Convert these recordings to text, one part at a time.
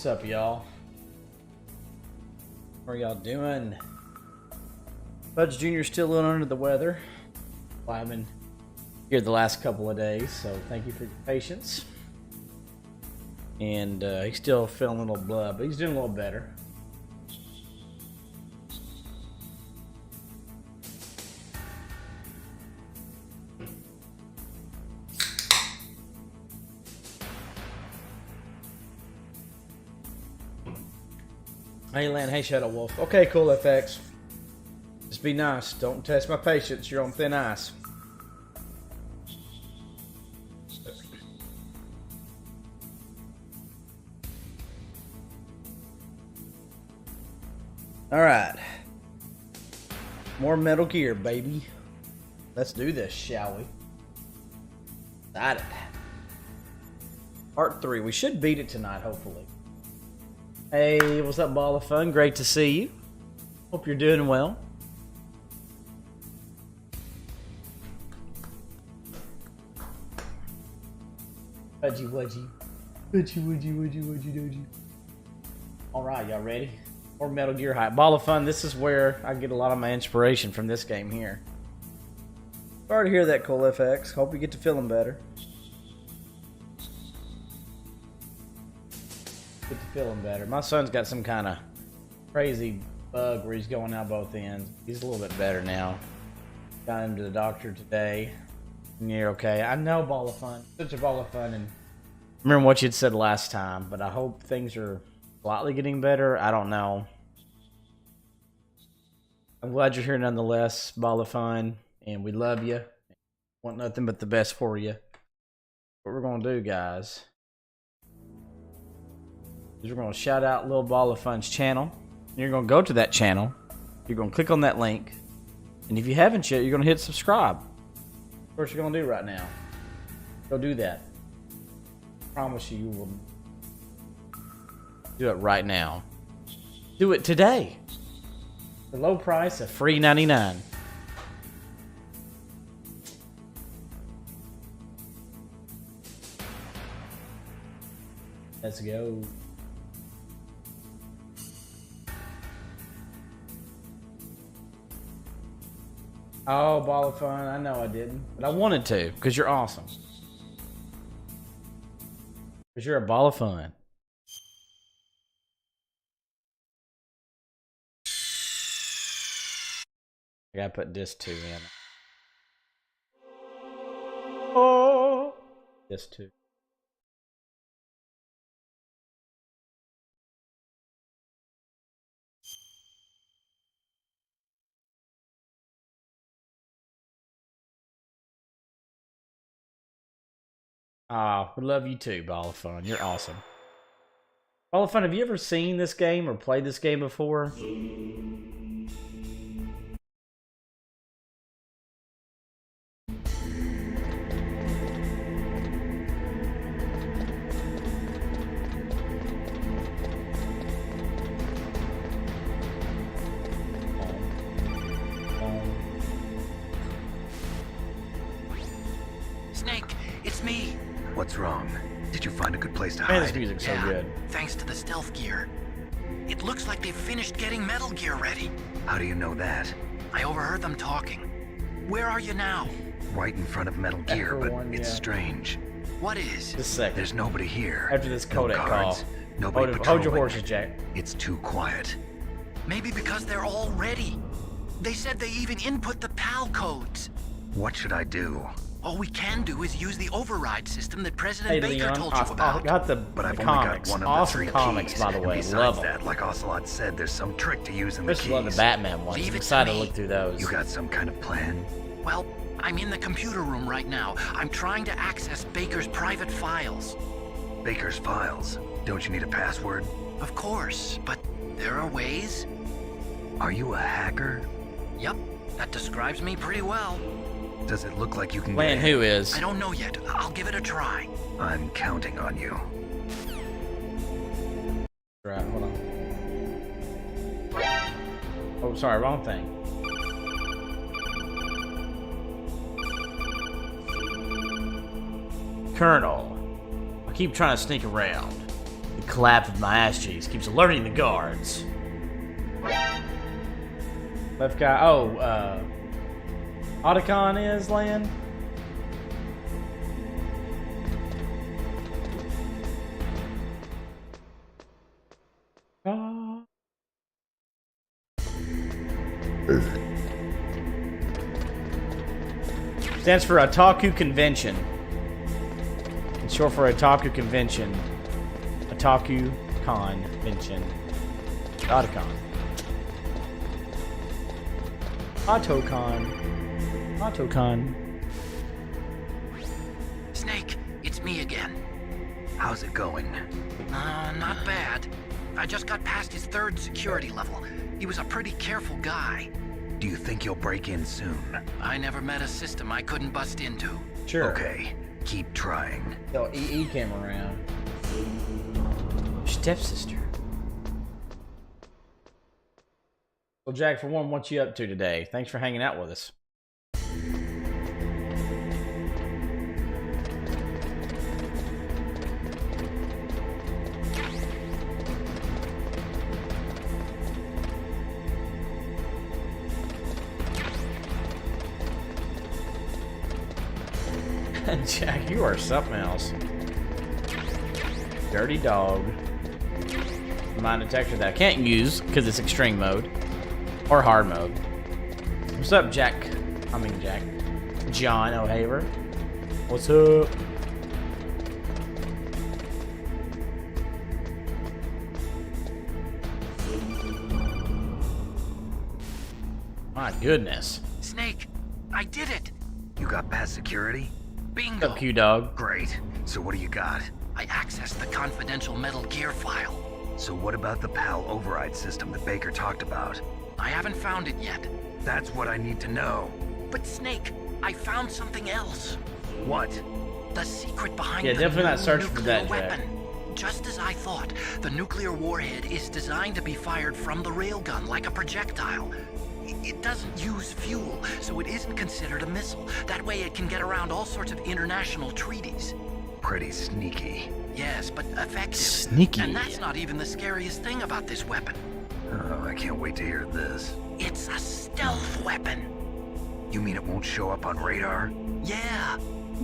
What's up, y'all? How are y'all doing? Budge Jr. still a little under the weather. Well, I've been here the last couple of days, so thank you for your patience. And he's still feeling a little blood, but he's doing a little better. Hey, Lan. Hey, Shadow Wolf. Okay, cool, FX. Just be nice. Don't test my patience. You're on thin ice. Alright. More Metal Gear, baby. Let's do this, shall we? Excited. Part 3. We should beat it tonight, hopefully. Hey, what's up, Ball of Fun? Great to see you. Hope you're doing well. Fudgy wudgy. Fudgy wudgy wudgy wudgy dudgy. Alright, y'all ready? Or Metal Gear hype. Ball of Fun, this is where I get a lot of my inspiration from this game here. Sorry to hear that, Cole FX. Hope you get to feeling better. Get to feeling better. My son's got some kind of crazy bug where he's going out both ends. He's a little bit better now. Got him to the doctor today. And you're okay. I know, Ball of Fun. Such a ball of fun. And remember what you'd said last time, but I hope things are slightly getting better. I don't know. I'm glad you're here nonetheless, Ball of Fun. And we love you. Want nothing but the best for you. What we're going to do, guys, is we're going to shout out Lil Ball of Fun's channel. You're going to go to that channel. You're going to click on that link. And if you haven't yet, you're going to hit subscribe. That's what you're going to do right now. Go do that. I promise you, you will do it right now. Do it today. The low price of free $99. Let's go. Oh, Ball of Fun. I know I didn't. But I wanted to, because you're awesome. Because you're a Ball of Fun. I gotta put disc 2 in. Oh! Disc 2. Ah, we love you too, Ball of Fun. You're awesome. Ball of Fun, have you ever seen this game or played this game before? Snake, it's me. What's wrong? Did you find a good place to Man, hide? this music's so good. Thanks to the stealth gear. It looks like they've finished getting Metal Gear ready. How do you know that? I overheard them talking. Where are you now? Right in front of Metal Gear, but one, it's yeah. strange. What is? Just a second. There's nobody here. After this No codec guards, call. nobody Hold your patrolling. horses, Jack. It's too quiet. Maybe because they're all ready. They said they even input the PAL codes. What should I do? All we can do is use the override system that President Hey, Baker Leon, told you I about. got the But I've only comics. got one of Awesome the 3 comics, keys. by the And way. besides Love them. that, like Ocelot said, there's some trick to using the Just love the keys. Batman ones. Leave I'm it to excited to me. look through those. You got some kind of plan? Well, I'm in the computer room right now. I'm trying to access Baker's private files. Baker's files. Don't you need a password? Of course, but there are ways. Are you a hacker? Yep, that describes me pretty well. Does it look like you can Man, get in? who is? I don't know yet. I'll give it a try. I'm counting on you. Right, hold on. Oh, sorry, wrong thing. Colonel. I keep trying to sneak around. The collapse with my ass cheeks. Keeps alerting the guards. Left guy. Oh, Otacon is land. Stands for Otaku Convention. It's short for Otaku Convention. Otaku Convention. Otacon. Otacon. Otacon. Snake, it's me again. How's it going? Not bad. I just got past his 3rd security level. He was a pretty careful guy. Do you think you'll break in soon? I never met a system I couldn't bust into. Sure. Okay, keep trying. So EE came around. Stepsister. Well, Jack, for one, what you up to today? Thanks for hanging out with us. Jack, you are something else. Dirty dog. Mine detector that I can't use because it's extreme mode or hard mode. What's up, Jack? I mean, Jack. John O'Haver. What's up? My goodness. Snake, I did it. You got past security? Bingo. What's up, Q-Dog? Great. So what do you got? I accessed the confidential Metal Gear file. So what about the PAL override system that Baker talked about? I haven't found it yet. That's what I need to know. But Snake, I found something else. What? The secret behind Yeah, the definitely not new searching for nuclear that, Jack. weapon. Just as I thought, the nuclear warhead is designed to be fired from the railgun like a projectile. It doesn't use fuel, so it isn't considered a missile. That way it can get around all sorts of international treaties. Pretty sneaky. Yes, but effective. Sneaky. And that's not even the scariest thing about this weapon. Oh, I can't wait to hear this. It's a stealth weapon. You mean it won't show up on radar? Yeah.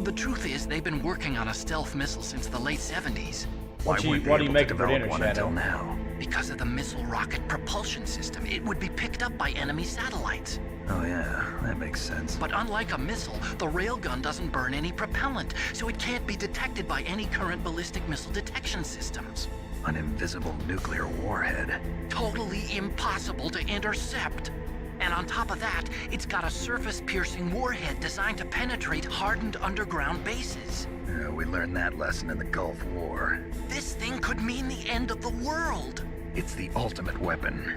The truth is, they've been working on a stealth missile since the late 70s. Why What do weren't you they able to make for develop dinner, one Shadow? until now? Because of the missile rocket propulsion system, it would be picked up by enemy satellites. Oh yeah, that makes sense. But unlike a missile, the railgun doesn't burn any propellant, so it can't be detected by any current ballistic missile detection systems. An invisible nuclear warhead. Totally impossible to intercept. And on top of that, it's got a surface-piercing warhead designed to penetrate hardened underground bases. We learned that lesson in the Gulf War. This thing could mean the end of the world. It's the ultimate weapon.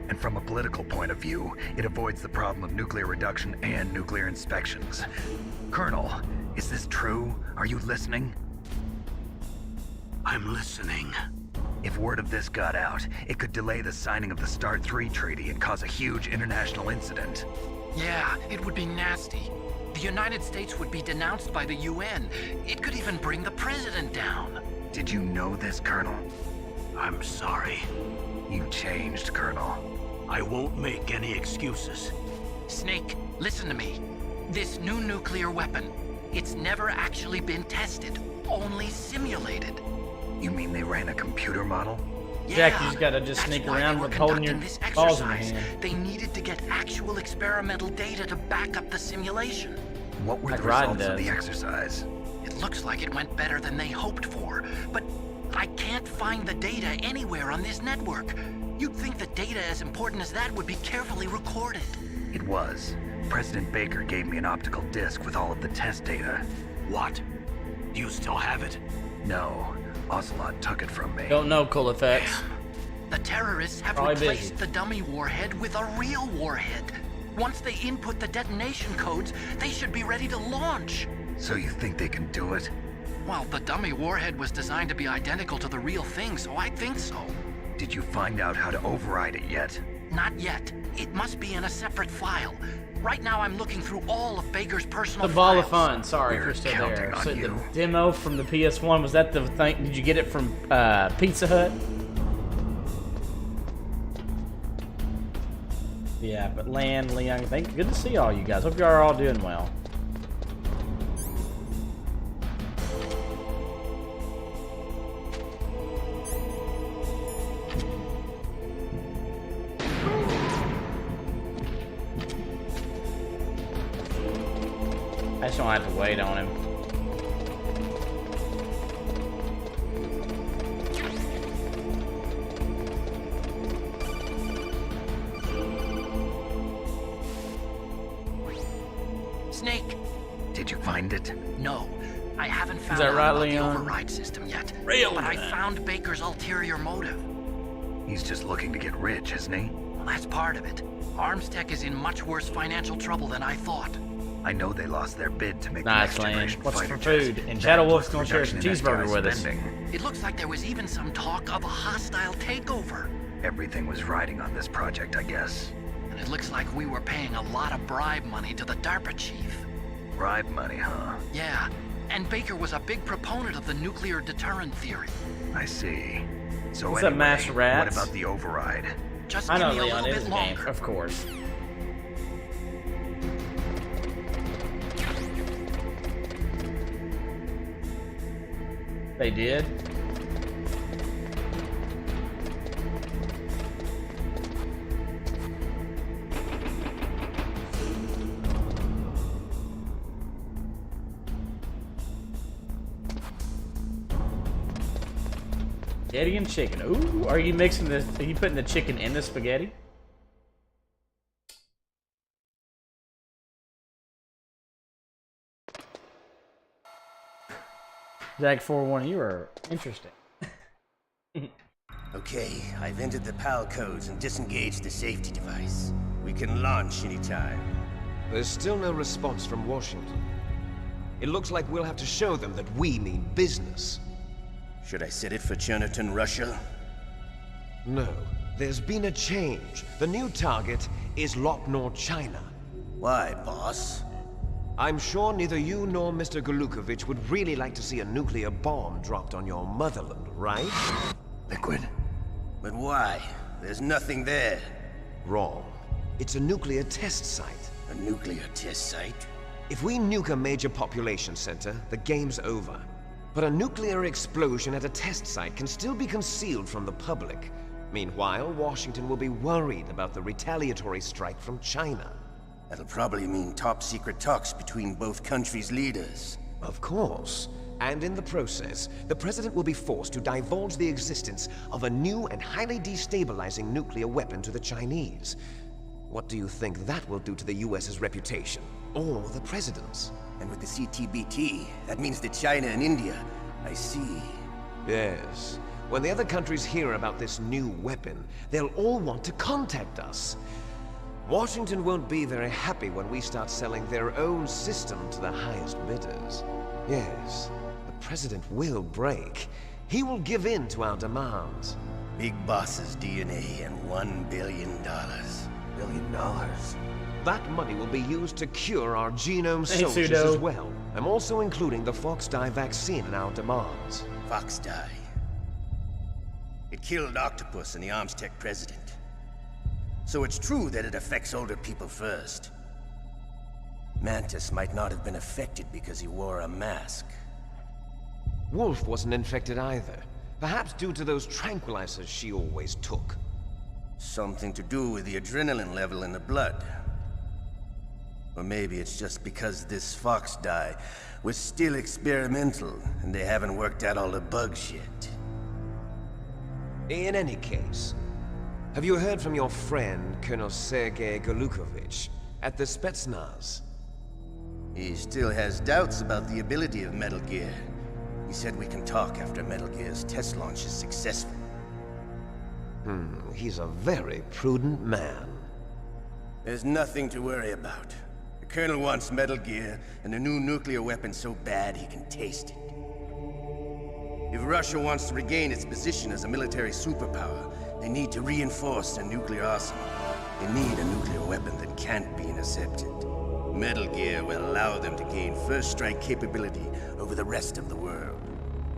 And from a political point of view, it avoids the problem of nuclear reduction and nuclear inspections. Colonel, is this true? Are you listening? I'm listening. If word of this got out, it could delay the signing of the START III treaty and cause a huge international incident. Yeah, it would be nasty. The United States would be denounced by the UN. It could even bring the president down. Did you know this, Colonel? I'm sorry. You changed, Colonel. I won't make any excuses. Snake, listen to me. This new nuclear weapon, it's never actually been tested, only simulated. You mean they ran a computer model? Jack, Yeah, you just gotta just that's sneak why around they were with holding your conducting this balls in your exercise. hand. They needed to get actual experimental data to back up the simulation. What were Like the Ryan results of the does. exercise? It looks like it went better than they hoped for, but I can't find the data anywhere on this network. You'd think the data as important as that would be carefully recorded. It was. President Baker gave me an optical disc with all of the test data. What? Do you still have it? No, Ocelot took it from me. Don't know, cool effects. The terrorists have Probably replaced busy. the dummy warhead with a real warhead. Once they input the detonation codes, they should be ready to launch. So you think they can do it? Well, the dummy warhead was designed to be identical to the real thing, so I think so. Did you find out how to override it yet? Not yet. It must be in a separate file. Right now I'm looking through all of Baker's personal The ball of files. fun. Sorry if We're you're still counting there. on So the you. demo from the PS1, was that the thing? Did you get it from Pizza Hut? Yeah, but Leon, good to see all you guys. Hope you are all doing well. I just don't have to wait on him. Snake. Did you find it? No, I haven't found that out right, about Leon? the override system yet. Real but I man. found Baker's ulterior motive. He's just looking to get rich, isn't he? Well, that's part of it. Arms Tech is in much worse financial trouble than I thought. I know they lost their bid to make the Nice, next Leon. generation What's fighter for jets. food? And That Shadow plus Wolf's the gonna share some reduction in cheeseburger SDI with us. spending. It looks like there was even some talk of a hostile takeover. Everything was riding on this project, I guess. And it looks like we were paying a lot of bribe money to the DARPA chief. Bribe money, huh? Yeah, and Baker was a big proponent of the nuclear deterrent theory. I see. So What's up, anyway, Master Rats? what about the override? Just I know give me a Leon little is bit a game, longer. of course. They did? Spaghetti and chicken. Ooh, are you mixing this? Are you putting the chicken in the spaghetti? Zach 4-1, you are interesting. Okay, I've entered the PAL codes and disengaged the safety device. We can launch anytime. There's still no response from Washington. It looks like we'll have to show them that we mean business. Should I set it for Cherniton, Russia? No, there's been a change. The new target is Lochner, China. Why, boss? I'm sure neither you nor Mr. Golukovich would really like to see a nuclear bomb dropped on your motherland, right? Liquid. But why? There's nothing there. Wrong. It's a nuclear test site. A nuclear test site? If we nuke a major population center, the game's over. But a nuclear explosion at a test site can still be concealed from the public. Meanwhile, Washington will be worried about the retaliatory strike from China. That'll probably mean top-secret talks between both countries' leaders. Of course. And in the process, the President will be forced to divulge the existence of a new and highly destabilizing nuclear weapon to the Chinese. What do you think that will do to the US's reputation? Or the President's? And with the CTBT, that means that China and India... I see. Yes. When the other countries hear about this new weapon, they'll all want to contact us. Washington won't be very happy when we start selling their own system to the highest bidders. Yes, the President will break. He will give in to our demands. Big Boss's DNA and $1 billion. $1 billion? That money will be used to cure our genome Hey, soldiers Pseudo. as well. I'm also including the Fox dye vaccine in our demands. Fox dye. It killed Octopus and the Arms Tech president. So it's true that it affects older people first. Mantis might not have been affected because he wore a mask. Wolf wasn't infected either. Perhaps due to those tranquilizers she always took. Something to do with the adrenaline level in the blood. Or maybe it's just because this Fox dye was still experimental and they haven't worked out all the bugs yet. In any case, have you heard from your friend, Colonel Sergei Golukovich, at the Spetsnaz? He still has doubts about the ability of Metal Gear. He said we can talk after Metal Gear's test launch is successful. He's a very prudent man. There's nothing to worry about. The Colonel wants Metal Gear and a new nuclear weapon so bad he can taste it. If Russia wants to regain its position as a military superpower, they need to reinforce their nuclear arsenal. They need a nuclear weapon that can't be intercepted. Gear will allow them to gain first strike capability over the rest of the world.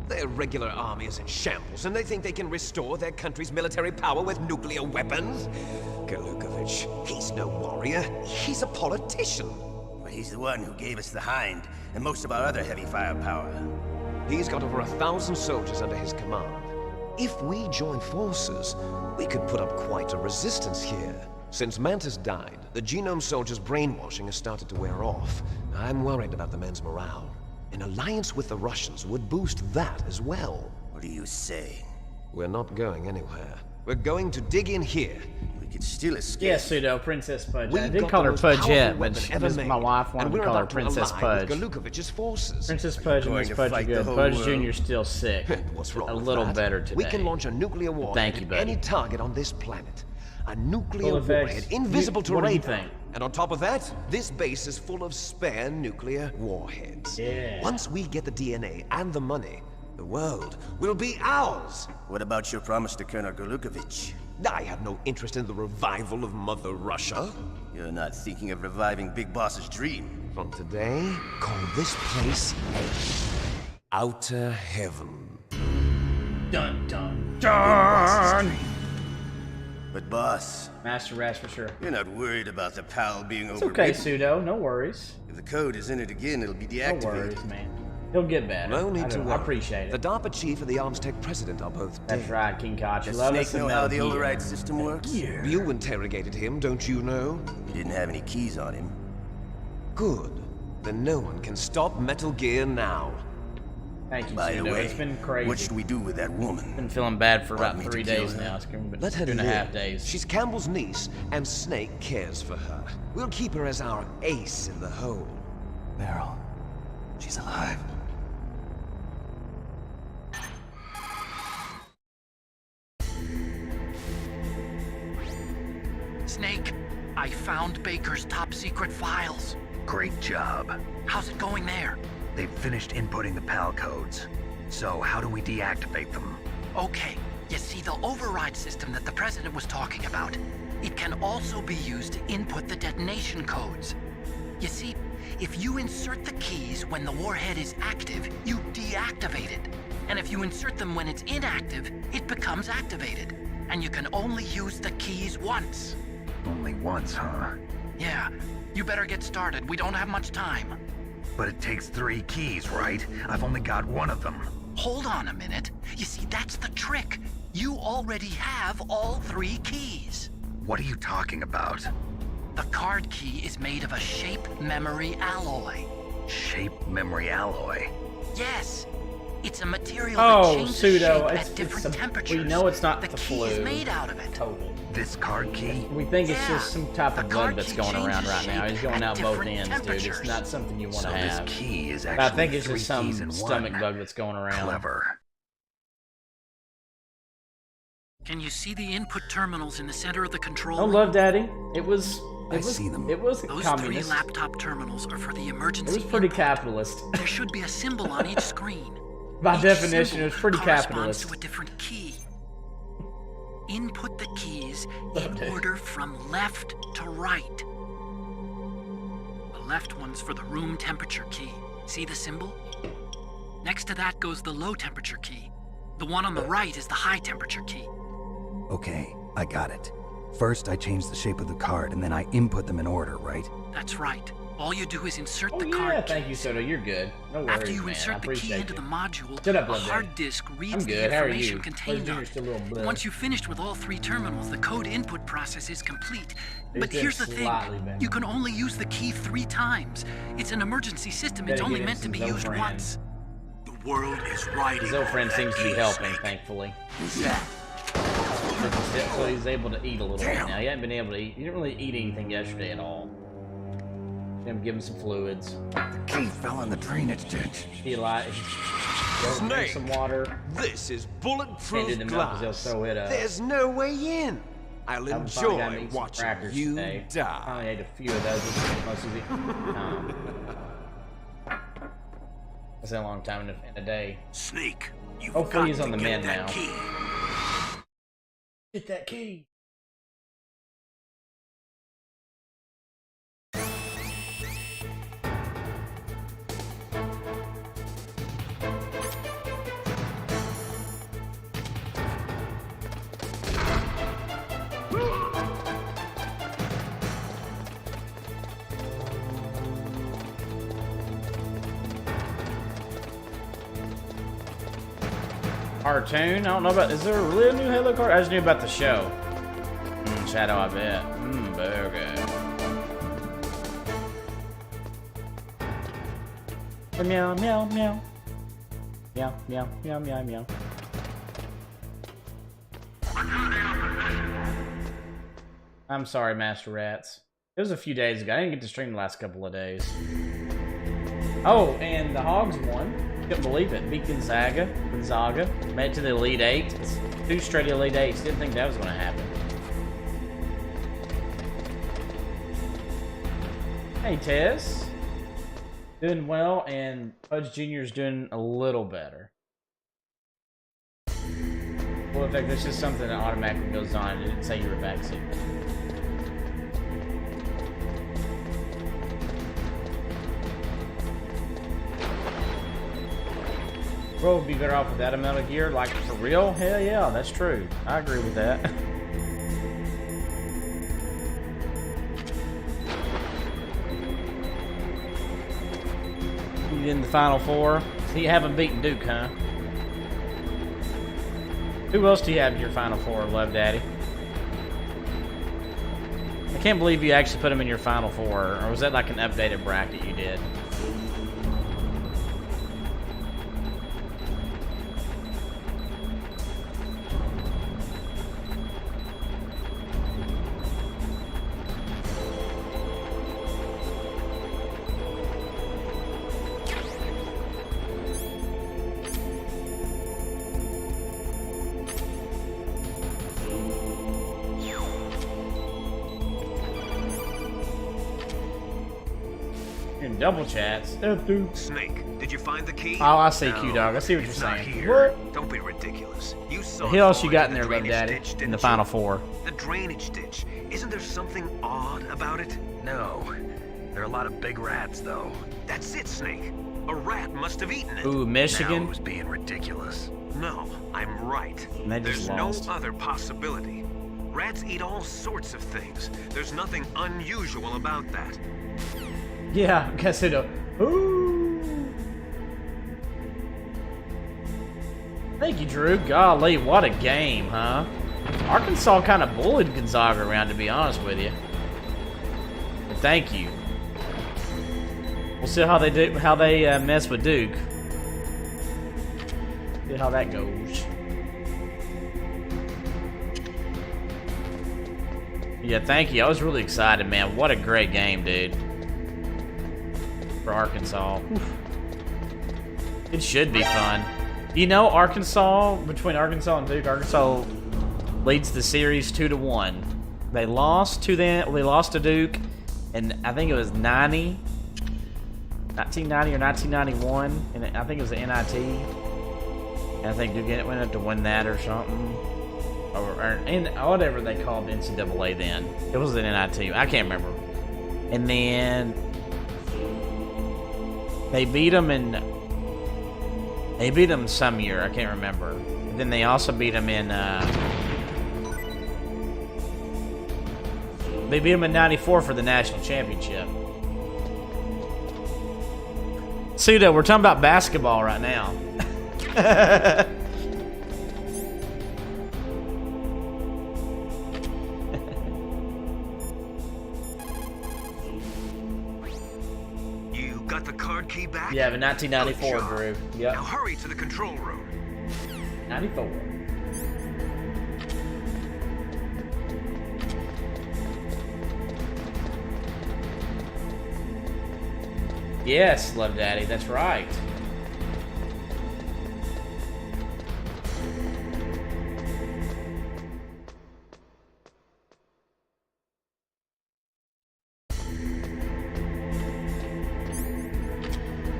Their regular army is in shambles, and they think they can restore their country's military power with nuclear weapons? Galukovich, he's no warrior. He's a politician. But he's the one who gave us the Hind and most of our other heavy firepower. He's got over 1,000 soldiers under his command. If we join forces, we could put up quite a resistance here. Since Mantis died, the Genome Soldiers' brainwashing has started to wear off. I'm worried about the men's morale. An alliance with the Russians would boost that as well. What are you saying? We're not going anywhere. We're going to dig in here. We could still escape. Yeah, Pseudo, Princess Pudge. I We've did got call the her most Pudge powerful yet, weapon but ever my made, wife wanted and to we're call her about to Princess ally Pudge. with Galukovich's forces. Princess Pudge and going Miss to Pudge are fight the good. whole Pudge world. Jr.'s still sick. What's wrong A with little that? better today. We can launch a nuclear warhead Thank you, at buddy. any target on this planet. A nuclear Full effects. warhead invisible to What do you radar. think? And on top of that, this base is full of spare nuclear warheads. Yeah. Once we get the DNA and the money, the world will be ours. What about your promise to Colonel Galukovich? I have no interest in the revival of Mother Russia. You're not thinking of reviving Big Boss's dream. From today, call this place Outer Heaven. Dun dun Big Boss's dun. dream. But boss, Master Rash for sure. you're not worried about the PAL being It's overridden. okay, Pseudo. No worries. If the code is entered again, it'll be No deactivated. worries, man. He'll get better. No need to I worry. appreciate The it. DARPA chief and the Arms Tech president are both dead. That's right, King Koch. Does Love Snake us some know how the Metal Gear. override system works? Gear. You interrogated him, don't you know? He didn't have any keys on him. Good. Then no one can stop Metal Gear now. Thank you, By the Pseudo. way, It's been crazy. what should we do with that woman? Been feeling bad for about Want me to 3 kill days her? now. It's been Let her 2.5 live. days. She's Campbell's niece, and Snake cares for her. We'll keep her as our ace in the hole. Meryl, she's alive. Snake, I found Baker's top secret files. Great job. How's it going there? They've finished inputting the PAL codes. So how do we deactivate them? Okay, you see the override system that the president was talking about. It can also be used to input the detonation codes. You see, if you insert the keys when the warhead is active, you deactivate it. And if you insert them when it's inactive, it becomes activated. And you can only use the keys once. Only once, huh? Yeah, you better get started. We don't have much time. But it takes 3 keys, right? I've only got one of them. Hold on a minute. You see, that's the trick. You already have all 3 keys. What are you talking about? The card key is made of a shape memory alloy. Shape memory alloy. Yes. It's a material Oh, that changes Pseudo. shape It's at different a, temperatures. we know it's not the the key flu. is made out of it. Total. This card key? We think it's Yeah, just some type the of card bug that's key going around changes right now. shape He's going at out both different ends, dude. It's temperatures. not something you want to So have. this key is But actually I think it's 3 just some keys in stomach one. bug that's going around. Clever. Can you see the input terminals in the center of the control Oh, room? Love Daddy. It was. I see them. It was Those communist. 3 laptop terminals are for the emergency. It was pretty input. capitalist. There should be a symbol on each screen. By Each definition, symbol it was pretty corresponds capitalist. to a different key. Input the keys Okay. in order from left to right. The left one's for the room temperature key. See the symbol? Next to that goes the low temperature key. The one on the right is the high temperature key. Okay, I got it. First, I change the shape of the card, and then I input them in order, right? That's right. All you do is insert Oh the yeah, card thank you, keys. Soto. You're good. No worries, After you man. I insert the key appreciate into you. the module, Shut up, a Love hard Daddy. disk reads I'm the good. How are information you? contained Junior's on it. still a little bleh. Once you've finished with all 3 terminals, the code input process is complete. He's But doing here's the thing, slightly better. you can only use the key 3 times. It's an emergency system, it's Better only get him meant to some be used Zofran. once. The world is riding His old on friend that seems to be key, helping, Snake. thankfully. Who's that? So he's able to eat a little bit now. He hadn't been able to eat. He didn't really eat anything yesterday at all. Give him some fluids. The key fell in the drainage ditch. He drink Snake. some water. This is Can't bulletproof do the milk 'cause glass. they'll throw it up. There's no way in. I'll Haven't finally gotten to enjoy eat some watching crackers you today. die. Finally ate a few of those. This is most of the That's a long time in a day. Snake, you've Hopefully got he's on to the get mend that now. key. Get that key. Cartoon? I don't know about. Is there really a new Halo card? I just knew about the show. Shadow, I bet. Burger. Meow, meow, meow. Meow, meow, meow, meow, meow. I'm sorry, Master Rats. It was a few days ago. I didn't get to stream the last couple of days. Oh, and the Hogs won. Couldn't believe it. Beat Gonzaga. Made it to the Elite Eight. It's 2 straight Elite Eights. Didn't think that was going to happen. Hey, Tess. Doing well, and Fudge Jr. is doing a little better. Well, in fact, there's just something that automatically goes on. It didn't say you were vaccinated. Bro would be better off without a Metal Gear, like for real? Hell yeah, that's true. I agree with that. You in the Final Four? So you haven't beaten Duke, huh? Who else do you have in your Final Four, Love Daddy? I can't believe you actually put him in your Final Four, or was that like an updated bracket you did? Double chats. Snake, did you find the key? Oh, I see, Q-Dog. I see what you're saying. What? Don't be ridiculous. You saw What else you got in there, Love Daddy? In the Final Four. The drainage ditch. Isn't there something odd about it? No. There are a lot of big rats, though. That's it, Snake. A rat must have eaten it. Ooh, Now Michigan. it was being ridiculous. No, I'm right. And they just There's lost. no other possibility. Rats eat all sorts of things. There's nothing unusual about that. Yeah, guess it. Ooh. Thank you, Drew. Golly, what a game, huh? Arkansas kind of bullied Gonzaga around, to be honest with you. But thank you. We'll see how they do. How they mess with Duke. See how that goes. Yeah, thank you. I was really excited, man. What a great game, dude. For Arkansas. Oof. It should be fun. You know, Arkansas, between Arkansas and Duke, Arkansas leads the series 2-1. They lost to them. They lost to Duke, and I think it was 1990 or 1991, and I think it was the NIT. And I think Duke went up to win that or something, or whatever they called NCAA then. It was the NIT. I can't remember. And then they beat them some year. I can't remember. And then they also beat them in. They beat them in '94 for the national championship. Pseudo, we're talking about basketball right now. You got the card key back? Yeah, in 1994, Good job. Drew. Yep. Now hurry to the control room. 94. Yes, Love Daddy, that's right.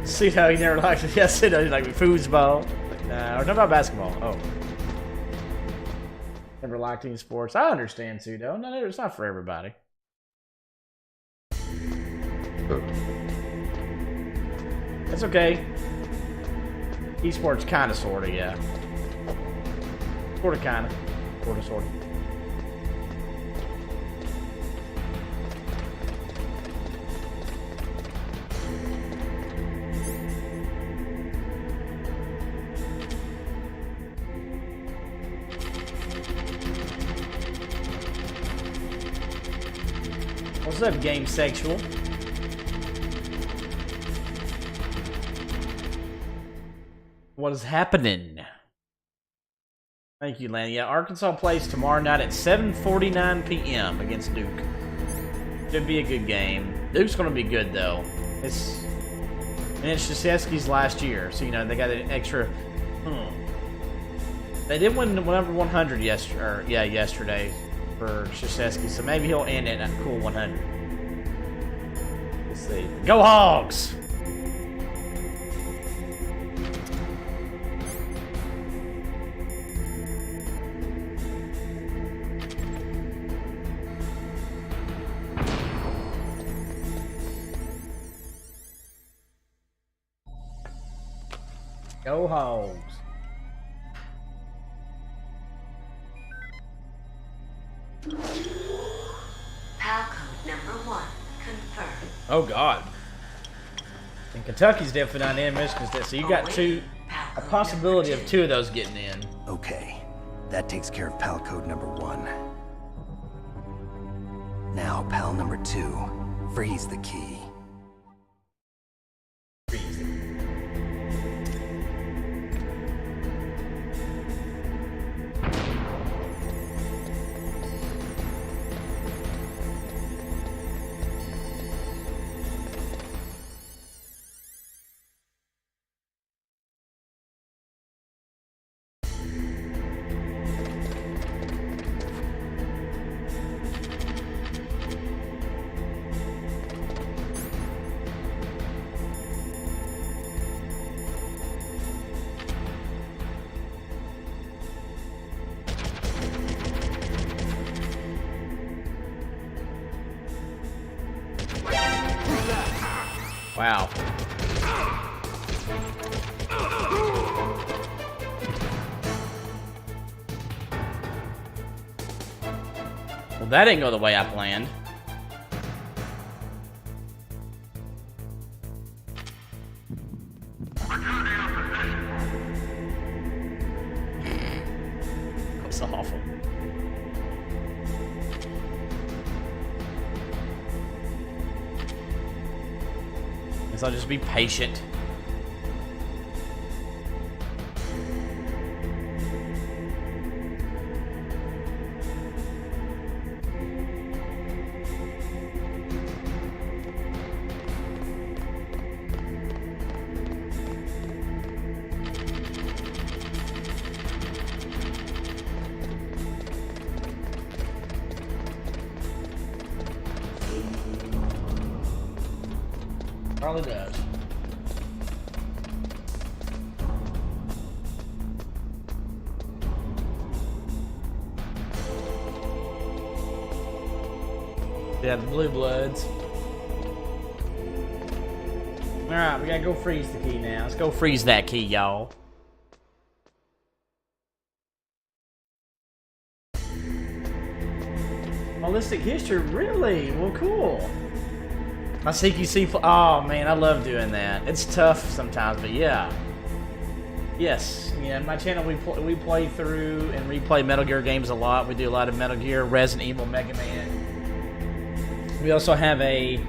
See how he never liked it? Yes, he like foosball. Or not about basketball. Oh. Never liked any sports. I understand, Pseudo. No, it's not for everybody. It's okay. Esports kind of, sort of, yeah. Sort of, kind of. Sort of, sort of. What's up, Game Sexual? What is happening? Thank you, Lan. Yeah, Arkansas plays tomorrow night at 7:49 p.m. against Duke. Should be a good game. Duke's going to be good, though. It's Krzyzewski's last year, so, you know, they got an extra... They did win number 100 yesterday for Krzyzewski, so maybe he'll end at a cool 100. Let's see. Go Hogs! Go Hogs. PAL code number 1 confirmed. Oh God. And Kentucky's definitely not in. Michigan's dead. So you got a possibility of 2 of those getting in. Okay, that takes care of PAL code number 1. Now, PAL number 2, freeze the key. Wow. Well, that didn't go the way I planned. That was awful. Guess I'll just be patient. Probably does. Yeah, the Blue Bloods. Alright, we gotta go freeze the key now. Let's go freeze that key, y'all. Holistic history, really? Well, cool. My CQC, oh man, I love doing that. It's tough sometimes, but yeah. Yes, yeah, my channel we play through and replay Metal Gear games a lot. We do a lot of Metal Gear, Resident Evil, Mega Man. We also have a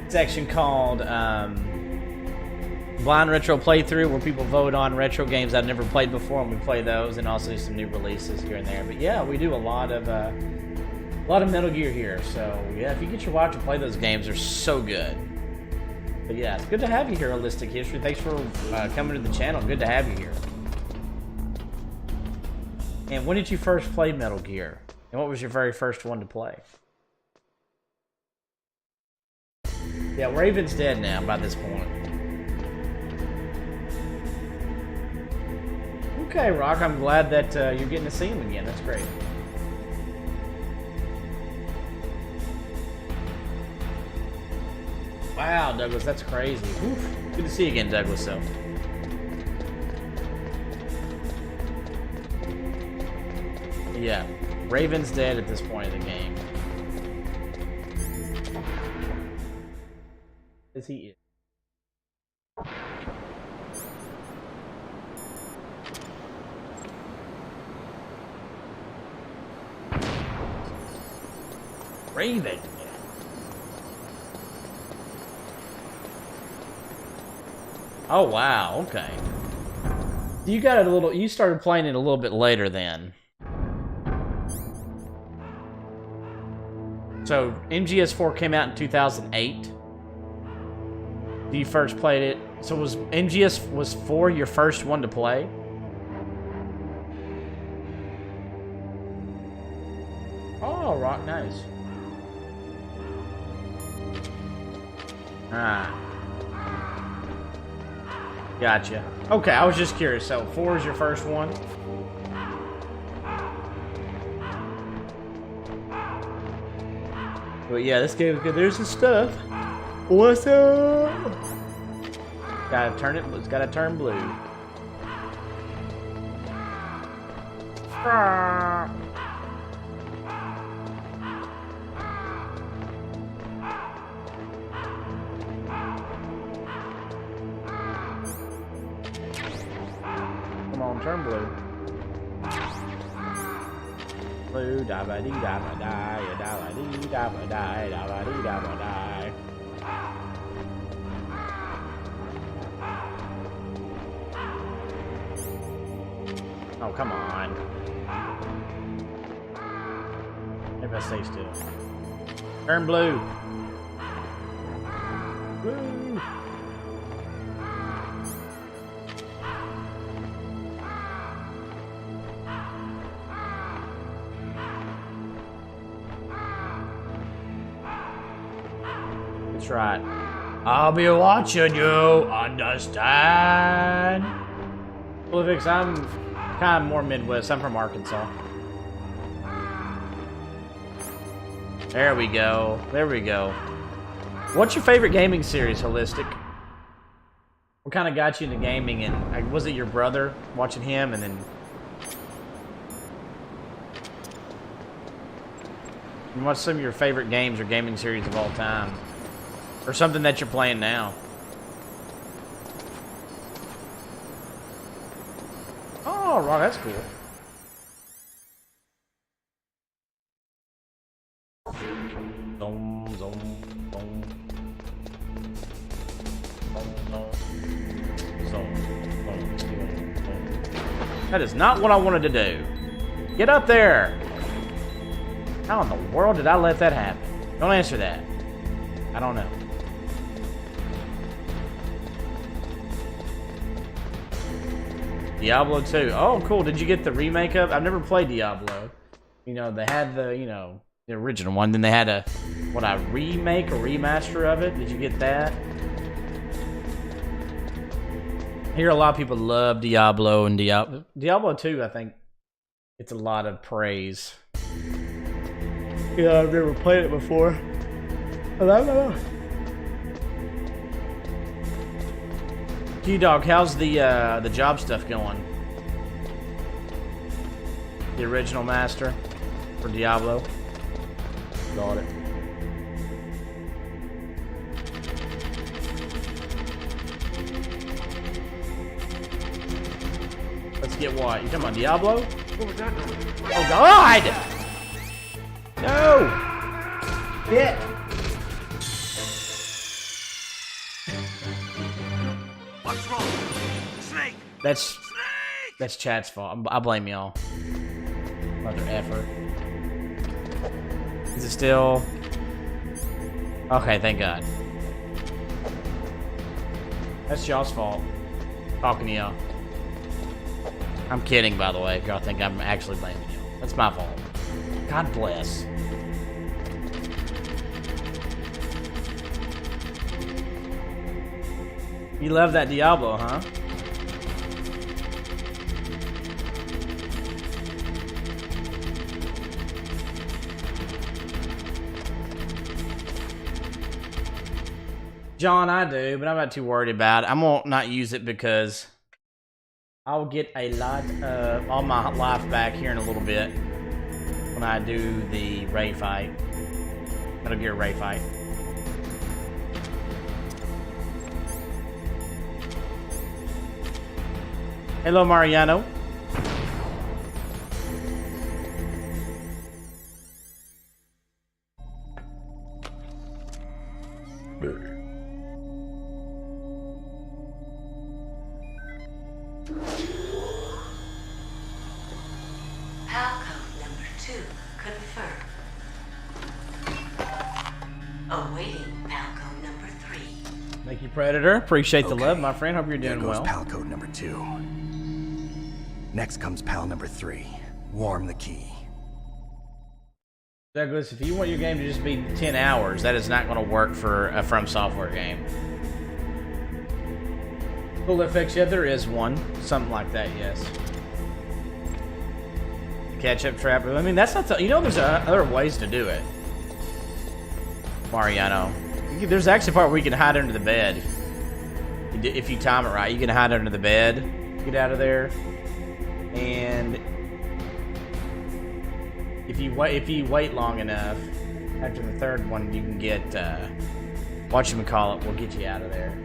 section called Blind Retro Playthrough, where people vote on retro games I've never played before, and we play those, and also some new releases here and there. But yeah, we do a lot of Metal Gear here, so yeah, if you get your wife to play those games, they're so good. But yeah, it's good to have you here, Holistic History. Thanks for coming to the channel. Good to have you here. And when did you first play Metal Gear? And what was your very first one to play? Yeah, Raven's dead now by this point. Okay, Rock, I'm glad that you're getting to see him again. That's great. Wow, Douglas, that's crazy. Oof. Good to see you again, Douglas, though. Yeah, Raven's dead at this point of the game. Is he? Raven. Oh wow, okay. You got it a little. You started playing it a little bit later then. So MGS4 came out in 2008. You first played it. So was MGS4 your first one to play? Oh, rock, nice. Ah. Gotcha. Okay, I was just curious. So 4 is your first one? But yeah, this game's good. There's some stuff. What's up? Gotta turn it. It's gotta turn blue. Come on, turn blue. Blue, da ba dee da ba die, da ba dee da ba die, da ba dee da ba die. Oh, come on. Maybe I stay still. Turn blue. Blue. That's right. I'll be watching you, understand? Olivix, I'm kind of more Midwest. I'm from Arkansas. There we go. There we go. What's your favorite gaming series, Holistic? What kind of got you into gaming? And was it your brother watching him, and then? And what's some of your favorite games or gaming series of all time, or something that you're playing now? Oh, right, that's cool. Zom, zom, zom. That is not what I wanted to do. Get up there! How in the world did I let that happen? Don't answer that. I don't know. Diablo 2. Oh, cool. Did you get the remake of? I've never played Diablo. You know, they had the, you know, the original one. Then they had a, remake or remaster of it. Did you get that? I hear a lot of people love Diablo and Diablo 2, I think it's a lot of praise. Yeah, I've never played it before. G-Dog, how's the job stuff going? The original master for Diablo. Got it. Let's get what? You talking about Diablo? What was that noise? Oh God! No! Get! What's wrong? Snake! That's chat's fault. I blame y'all. Mother effer. Is it still? Okay, thank God. That's y'all's fault. Talking to y'all. I'm kidding, by the way, if y'all think I'm actually blaming you. That's my fault. God bless. You love that Diablo, huh? John, I do, but I'm not too worried about it. I won't not use it because I'll get a lot of all my life back here in a little bit when I do the raid fight. Metal Gear raid fight. Hello, Mariano. Thank you, Predator. Appreciate the Okay, love, my friend. Hope you're there doing goes well. pal code number 2. Next comes pal number 3. Warm the key. Douglas, if you want your game to just be 10 hours, that is not going to work for a From Software game. Cool FX, yeah, there is one. Something like that, yes. Catch-up trap. I mean, that's not... You know, there's other ways to do it. Mariano. There's actually a part where you can hide under the bed. If you time it right, you can hide under the bed. Get out of there. And... If you wait long enough, after the third one, you can get whatchamacallit will get you out of there.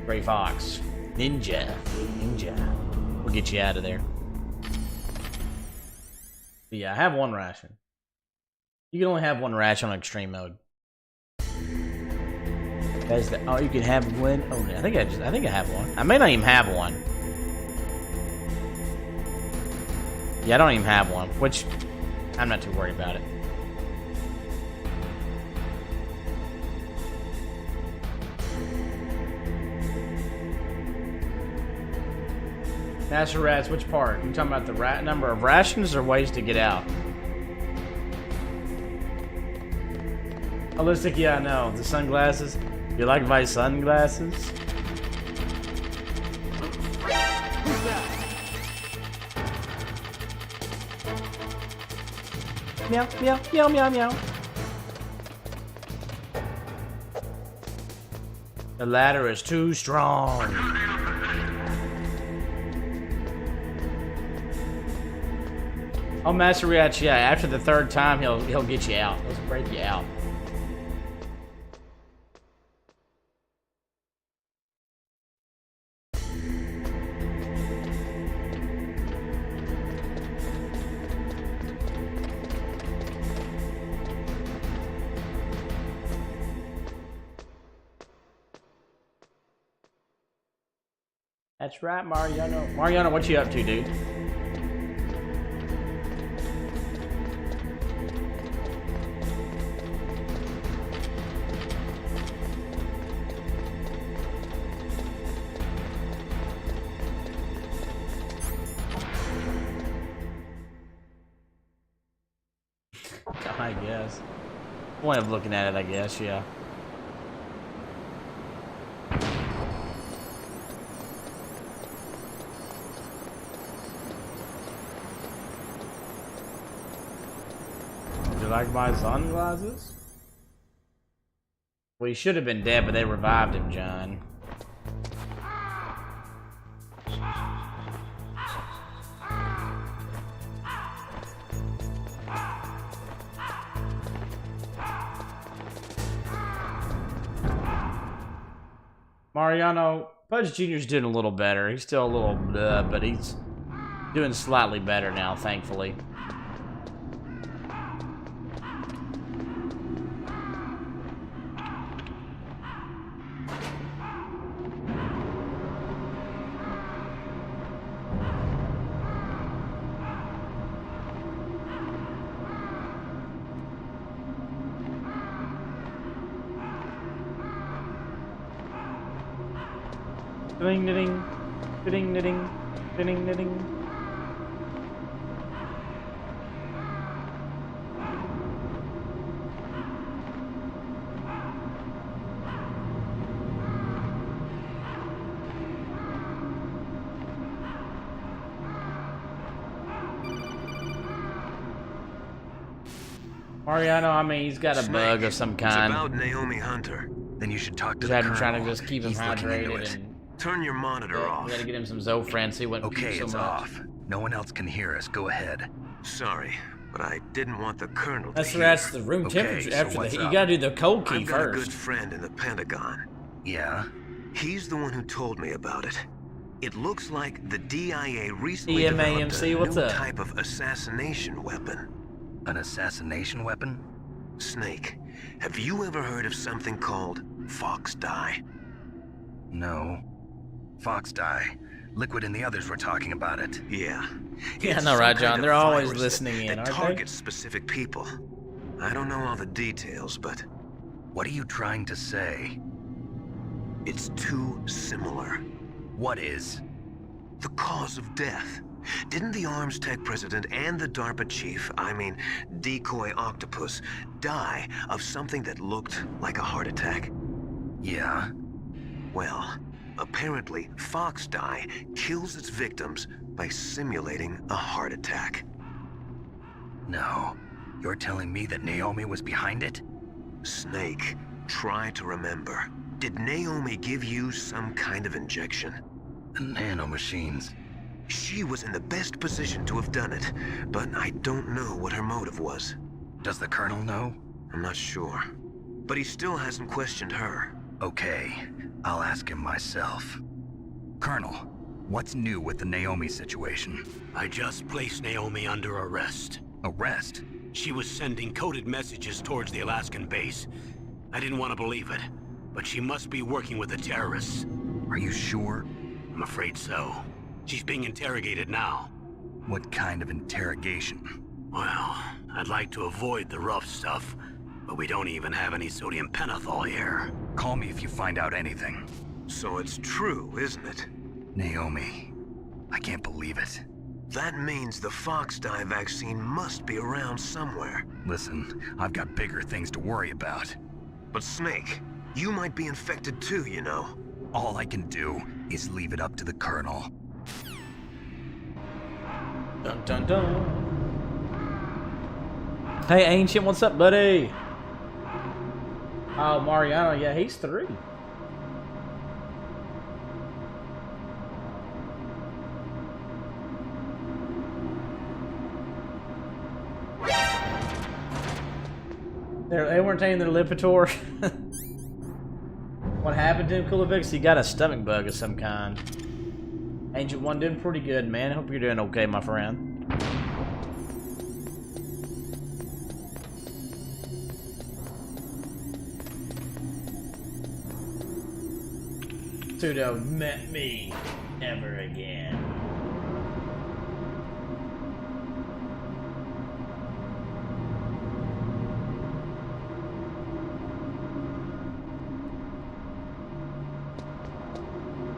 Gray Fox. Ninja. We'll get you out of there. But yeah, I have one ration. You can only have one ration on extreme mode. Oh, you can have one. Oh, I think I have one. I may not even have one. Yeah, I don't even have one, which I'm not too worried about it. Master Rats, which part? You talking about the number of rations or ways to get out? Holistic, yeah, I know. The sunglasses. You like my sunglasses? Meow, meow, meow, meow, meow. The ladder is too strong. Oh, Master Riach, yeah, after the third time, he'll get you out. He'll break you out. That's right, Mariano. Mariano, what you up to, dude? I guess. Way of looking at it, I guess, yeah. You like my sunglasses? Well, he should have been dead, but they revived him, John. Mariano, Pudge Jr.'s doing a little better. He's still a little but he's doing slightly better now, thankfully. Ding ding ding ding ding ding. Mariano, I mean, he's got a bug of some kind. It's about Naomi Hunter. Then you should talk to the I've been colonel. trying to just keep him He's looking into hydrated it. and Turn your monitor off. we gotta get him some Zofran, see what Okay, so it's much. off. No one else can hear us. Go ahead. Sorry, but I didn't want the colonel to hear. That's the room Okay, temperature so after what's the. You up? gotta do the cold key I've got a first. good friend in the Pentagon. Yeah? He's the one who told me about it. It looks like the DIA recently developed EMAMC, a what's new up? type of assassination weapon. An assassination weapon? Snake, have you ever heard of something called Fox Dye? No. Fox Dye. Liquid and the others were talking about it. Yeah. Yeah, It's no, right, some John. kind They're of always virus listening that in, aren't they? targets specific people. I don't know all the details, but What are you trying to say? It's too similar. What is? The cause of death. Didn't the Arms Tech president and the DARPA chief, I mean, Decoy Octopus, die of something that looked like a heart attack? Yeah. Well, apparently, Fox Die kills its victims by simulating a heart attack. No. You're telling me that Naomi was behind it? Snake, try to remember. Did Naomi give you some kind of injection? Nanomachines. She was in the best position to have done it, but I don't know what her motive was. Does the Colonel know? I'm not sure. But he still hasn't questioned her. Okay, I'll ask him myself. Colonel, what's new with the Naomi situation? I just placed Naomi under arrest. Arrest? She was sending coded messages towards the Alaskan base. I didn't want to believe it, but she must be working with the terrorists. Are you sure? I'm afraid so. She's being interrogated now. What kind of interrogation? Well, I'd like to avoid the rough stuff, but we don't even have any sodium pentothal here. Call me if you find out anything. So it's true, isn't it? Naomi, I can't believe it. That means the Fox Die vaccine must be around somewhere. Listen, I've got bigger things to worry about. But Snake, you might be infected too, you know. All I can do is leave it up to the Colonel. Dun dun dun. Hey Ancient, what's up, buddy? Oh, Mariano, yeah, he's 3. They weren't taking their Lipitor. What happened to him, Coolivix? He got a stomach bug of some kind. Ancient One doing pretty good, man. Hope you're doing okay, my friend. Pseudo met me never again.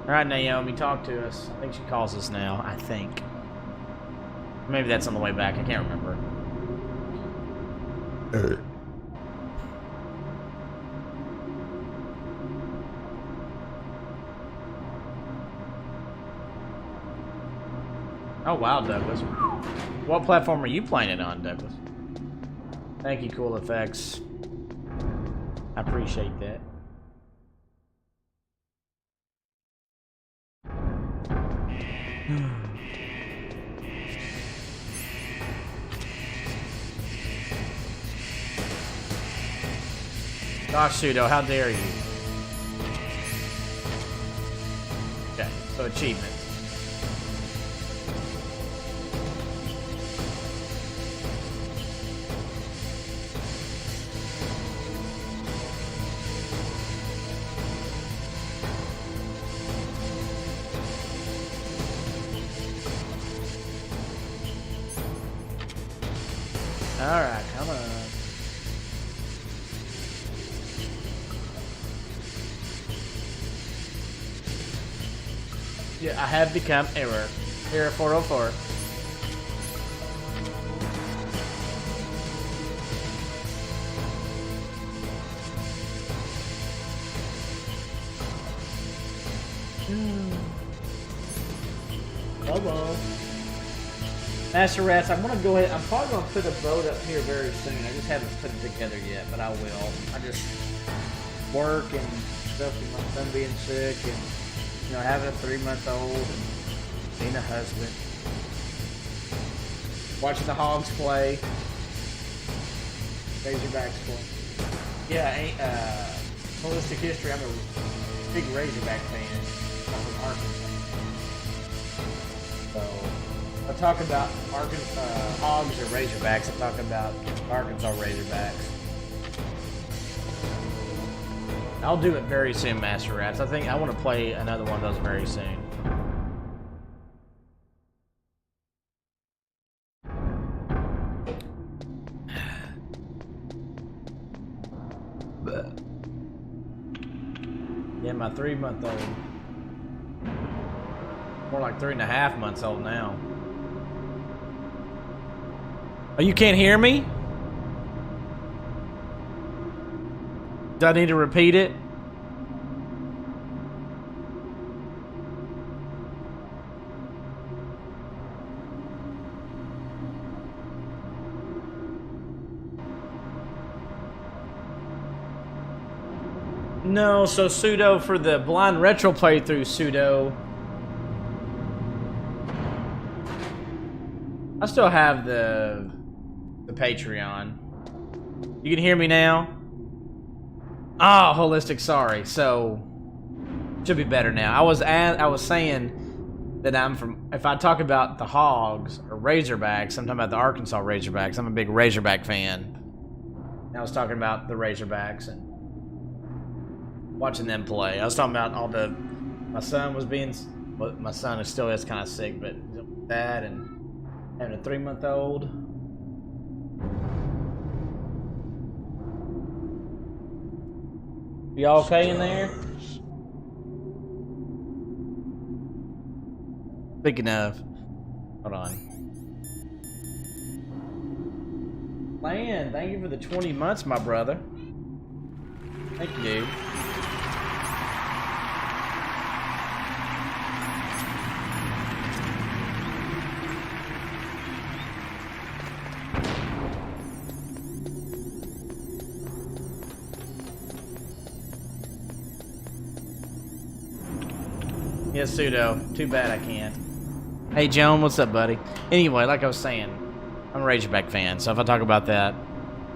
Alright, Naomi, talk to us. I think she calls us now, I think. Maybe that's on the way back, I can't remember. Oh wow, Douglas. What platform are you playing it on, Douglas? Thank you, Cool Effects. I appreciate that. Gosh, Pseudo, how dare you? Okay, so achievements. Alright, come on. Yeah, I have become error. Error 404. Come on. Master Rats, I'm gonna go ahead. I'm probably gonna put a boat up here very soon. I just haven't put it together yet, but I will. I just work and stuff with my son being sick and, you know, having a 3-month-old and being a husband. Watching the Hogs play. Razorbacks play. Yeah, Holistic History, I'm a big Razorback fan. I'm from Arkansas. So, I talk about Hogs or Razorbacks. I talk about Arkansas Razorbacks. I'll do it very soon, Master Rats. I think I want to play another one of those very soon. Yeah, my 3-month-old. More like 3.5 months old now. Oh, you can't hear me? Do I need to repeat it? No, so pseudo for the blind retro playthrough, pseudo. I still have the Patreon. You can hear me now? Oh, holistic, sorry. So should be better now. I was saying that I'm from, if I talk about the Hogs or Razorbacks, I'm talking about the Arkansas Razorbacks. I'm a big Razorback fan. And I was talking about the Razorbacks and watching them play. I was talking about all the, my son was being, well, my son is still is kind of sick, but that and having a 3-month-old. Y'all okay in there? Speaking of, hold on. Lan, thank you for the 20 months, my brother. Thank you, dude. Yeah, pseudo. Too bad I can't. Hey, Joan, what's up, buddy? Anyway, like I was saying, I'm a Razorback fan, so if I talk about that,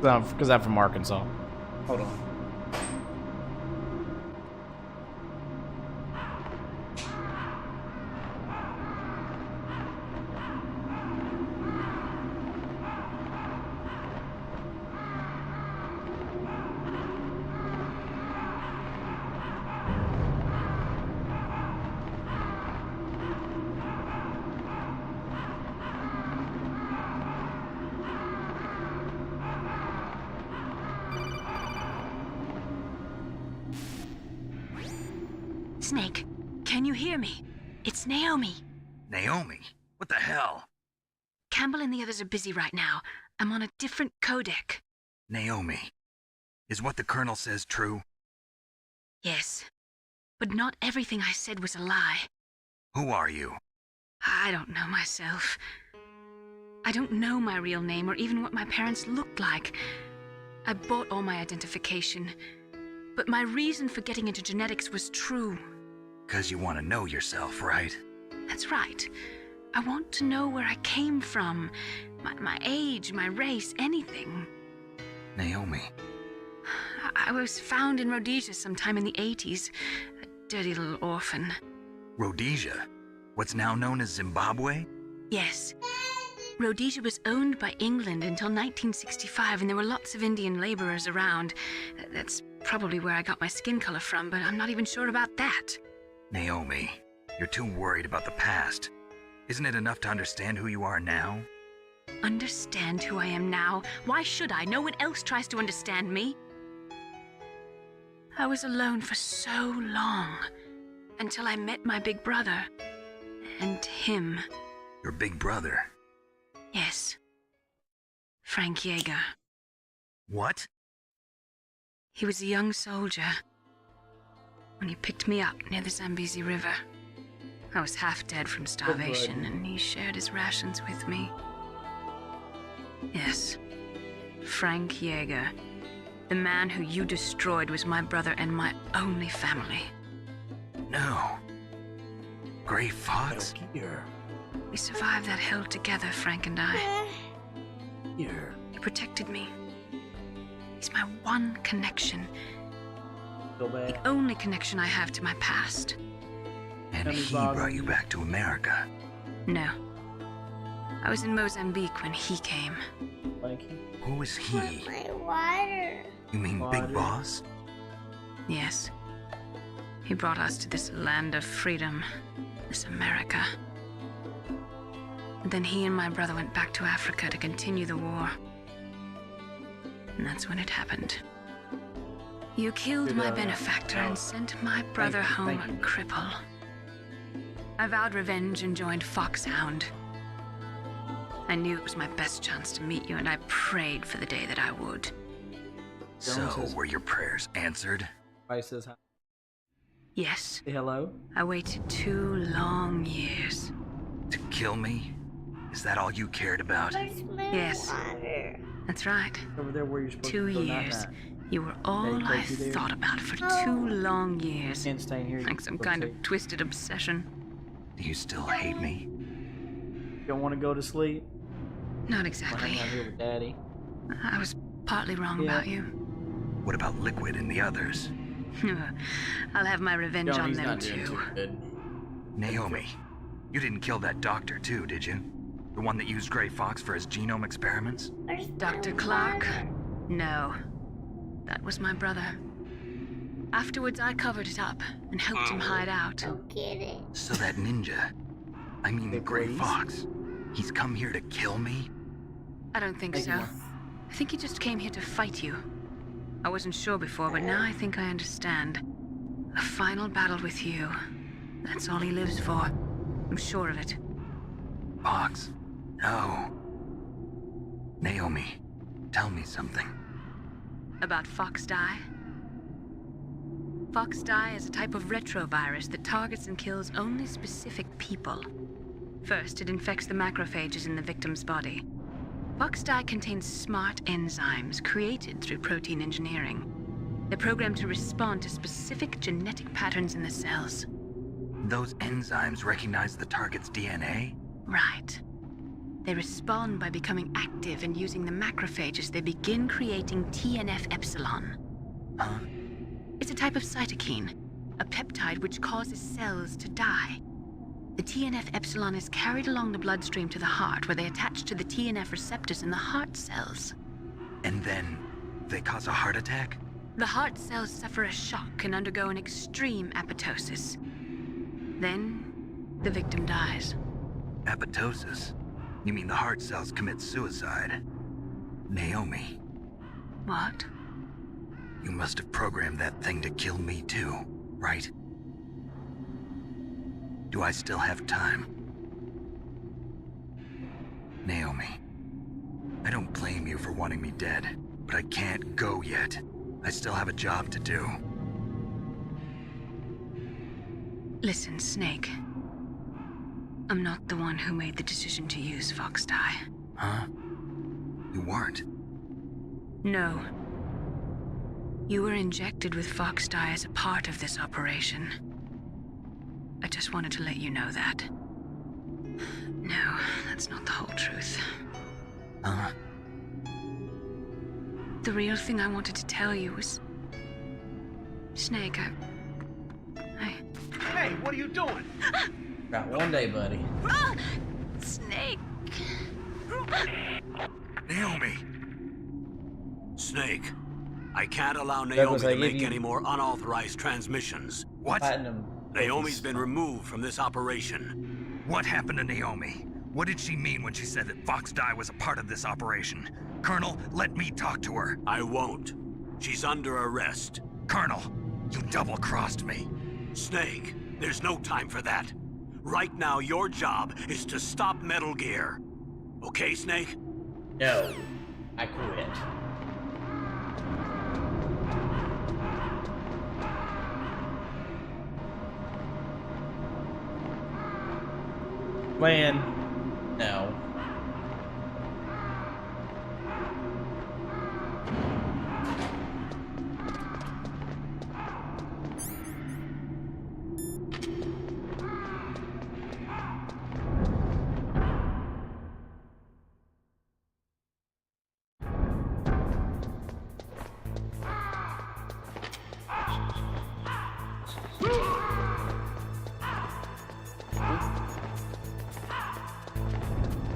because I'm from Arkansas. Hold on. Snake, can you hear me? It's Naomi. Naomi? What the hell? Campbell and the others are busy right now. I'm on a different codec. Naomi, is what the Colonel says true? Yes, but not everything I said was a lie. Who are you? I don't know myself. I don't know my real name or even what my parents looked like. I bought all my identification, but my reason for getting into genetics was true. 'Cause you want to know yourself, right? That's right. I want to know where I came from, my age, my race, anything. Naomi. I was found in Rhodesia sometime in the 80s, a dirty little orphan. Rhodesia? What's now known as Zimbabwe? Yes. Rhodesia was owned by England until 1965, and there were lots of Indian laborers around. That's probably where I got my skin color from, but I'm not even sure about that. Naomi, you're too worried about the past. Isn't it enough to understand who you are now? Understand who I am now? Why should I? No one else tries to understand me. I was alone for so long, until I met my big brother. And him. Your big brother? Yes. Frank Yeager. What? He was a young soldier when he picked me up near the Zambezi River. I was half dead from starvation, and he shared his rations with me. Yes, Frank Yeager. The man who you destroyed was my brother and my only family. No. Gray Fox? We survived that hell together, Frank and I. Here. He protected me. He's my one connection. The only connection I have to my past. And he brought you back to America? No. I was in Mozambique when he came. Who is he? My water. You mean Big Boss? Yes. He brought us to this land of freedom, this America. And then he and my brother went back to Africa to continue the war. And that's when it happened. You killed Good, my benefactor and sent my brother home a cripple. I vowed revenge and joined Foxhound. I knew it was my best chance to meet you, and I prayed for the day that I would. So, were your prayers answered? Everybody says hi. Yes. Say hello. I waited 2 long years. To kill me? Is that all you cared about? Yes. That's right. Over there where you're supposed 2 to go. years. You were all I thought about for 2 long years. Can't stay here. Like some kind of twisted obsession. Do you still hate me? Don't want to go to sleep. Not Hang exactly. out here with Daddy. I was partly wrong about you. What about Liquid and the others? I'll have my revenge on He's them not doing too. too good. Naomi, you didn't kill that doctor too, did you? The one that used Grey Fox for his genome experiments? Dr. Clark? No. That was my brother. Afterwards, I covered it up and helped him hide out. So that ninja, I mean the Grey Fox, he's come here to kill me? I don't think so. I think he just came here to fight you. I wasn't sure before, but now I think I understand. A final battle with you. That's all he lives for. I'm sure of it. Fox? No. Naomi, tell me something. About Fox Die? Fox Die is a type of retrovirus that targets and kills only specific people. First, it infects the macrophages in the victim's body. Fox Die contains smart enzymes created through protein engineering. They're programmed to respond to specific genetic patterns in the cells. Those enzymes recognize the target's DNA? Right. They respond by becoming active and using the macrophages. They begin creating TNF-epsilon. Huh? It's a type of cytokine, a peptide which causes cells to die. The TNF-epsilon is carried along the bloodstream to the heart, where they attach to the TNF receptors in the heart cells. And then they cause a heart attack? The heart cells suffer a shock and undergo an extreme apoptosis. Then, the victim dies. Apoptosis? You mean the heart cells commit suicide? Naomi, What? you must have programmed that thing to kill me too, right? Do I still have time? Naomi, I don't blame you for wanting me dead, but I can't go yet. I still have a job to do. Listen, Snake. I'm not the one who made the decision to use Fox Die. Huh? You weren't? No. You were injected with Fox Die as a part of this operation. I just wanted to let you know that. No, that's not the whole truth. Huh? The real thing I wanted to tell you was... Snake, I... Hey, what are you doing? Got one day, buddy. Snake! Naomi! Snake, I can't allow was Naomi to like, make if you- any more unauthorized transmissions. What? Platinum. Naomi's been removed from this operation. What happened to Naomi? What did she mean when she said that Fox Die was a part of this operation? Colonel, let me talk to her. I won't. She's under arrest. Colonel, you double-crossed me. Snake, there's no time for that. Right now, your job is to stop Metal Gear. Okay, Snake? No. I quit. Plan. No.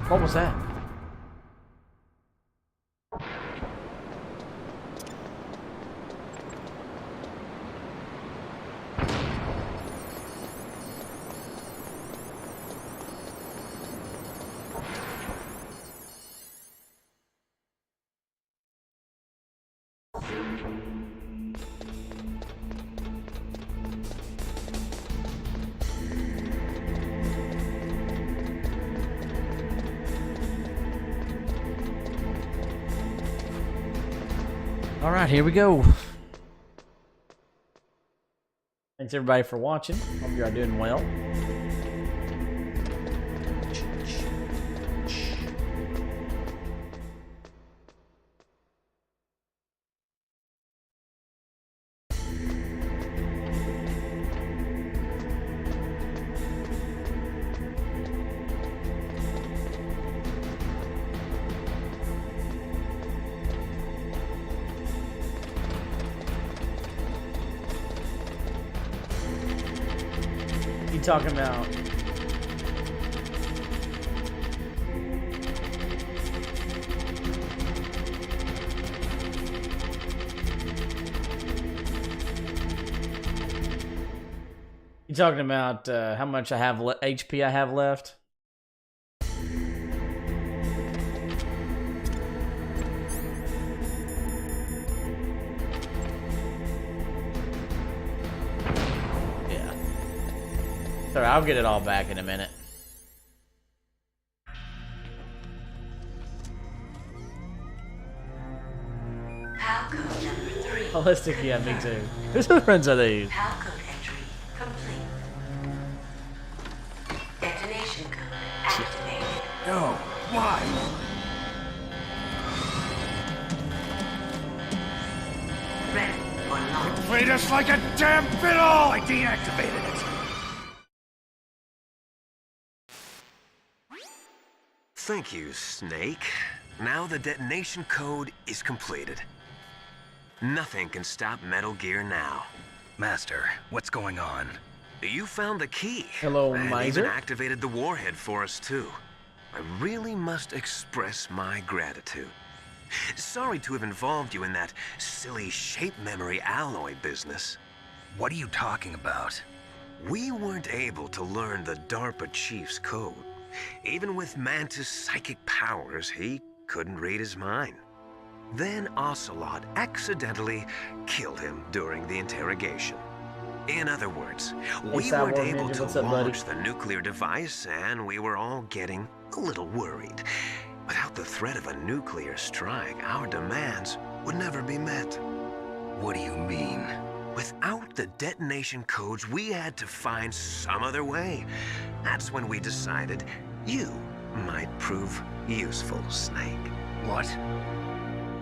What was that? All right, here we go. Thanks everybody for watching. Hope you are doing well. Talking about you talking about how much I have HP I have left? Sorry, I'll get it all back in a minute. PAL code number 3. Holistic, yeah, me too. Who's the friends of these? PAL code entry complete. Detonation code activated. No, why? Ready or not. Played us like a damn fiddle! I deactivated it. Thank you, Snake. Now the detonation code is completed. Nothing can stop Metal Gear now. Master, what's going on? You found the key. Hello, and Miser. even activated the warhead for us, too. I really must express my gratitude. Sorry to have involved you in that silly shape memory alloy business. What are you talking about? We weren't able to learn the DARPA chief's code. Even with Mantis' psychic powers, he couldn't read his mind. Then Ocelot accidentally killed him during the interrogation. In other words, we weren't able to launch the nuclear device, and we were all getting a little worried. Without the threat of a nuclear strike, our demands would never be met. What do you mean? Without the detonation codes, we had to find some other way. That's when we decided you might prove useful, Snake. What?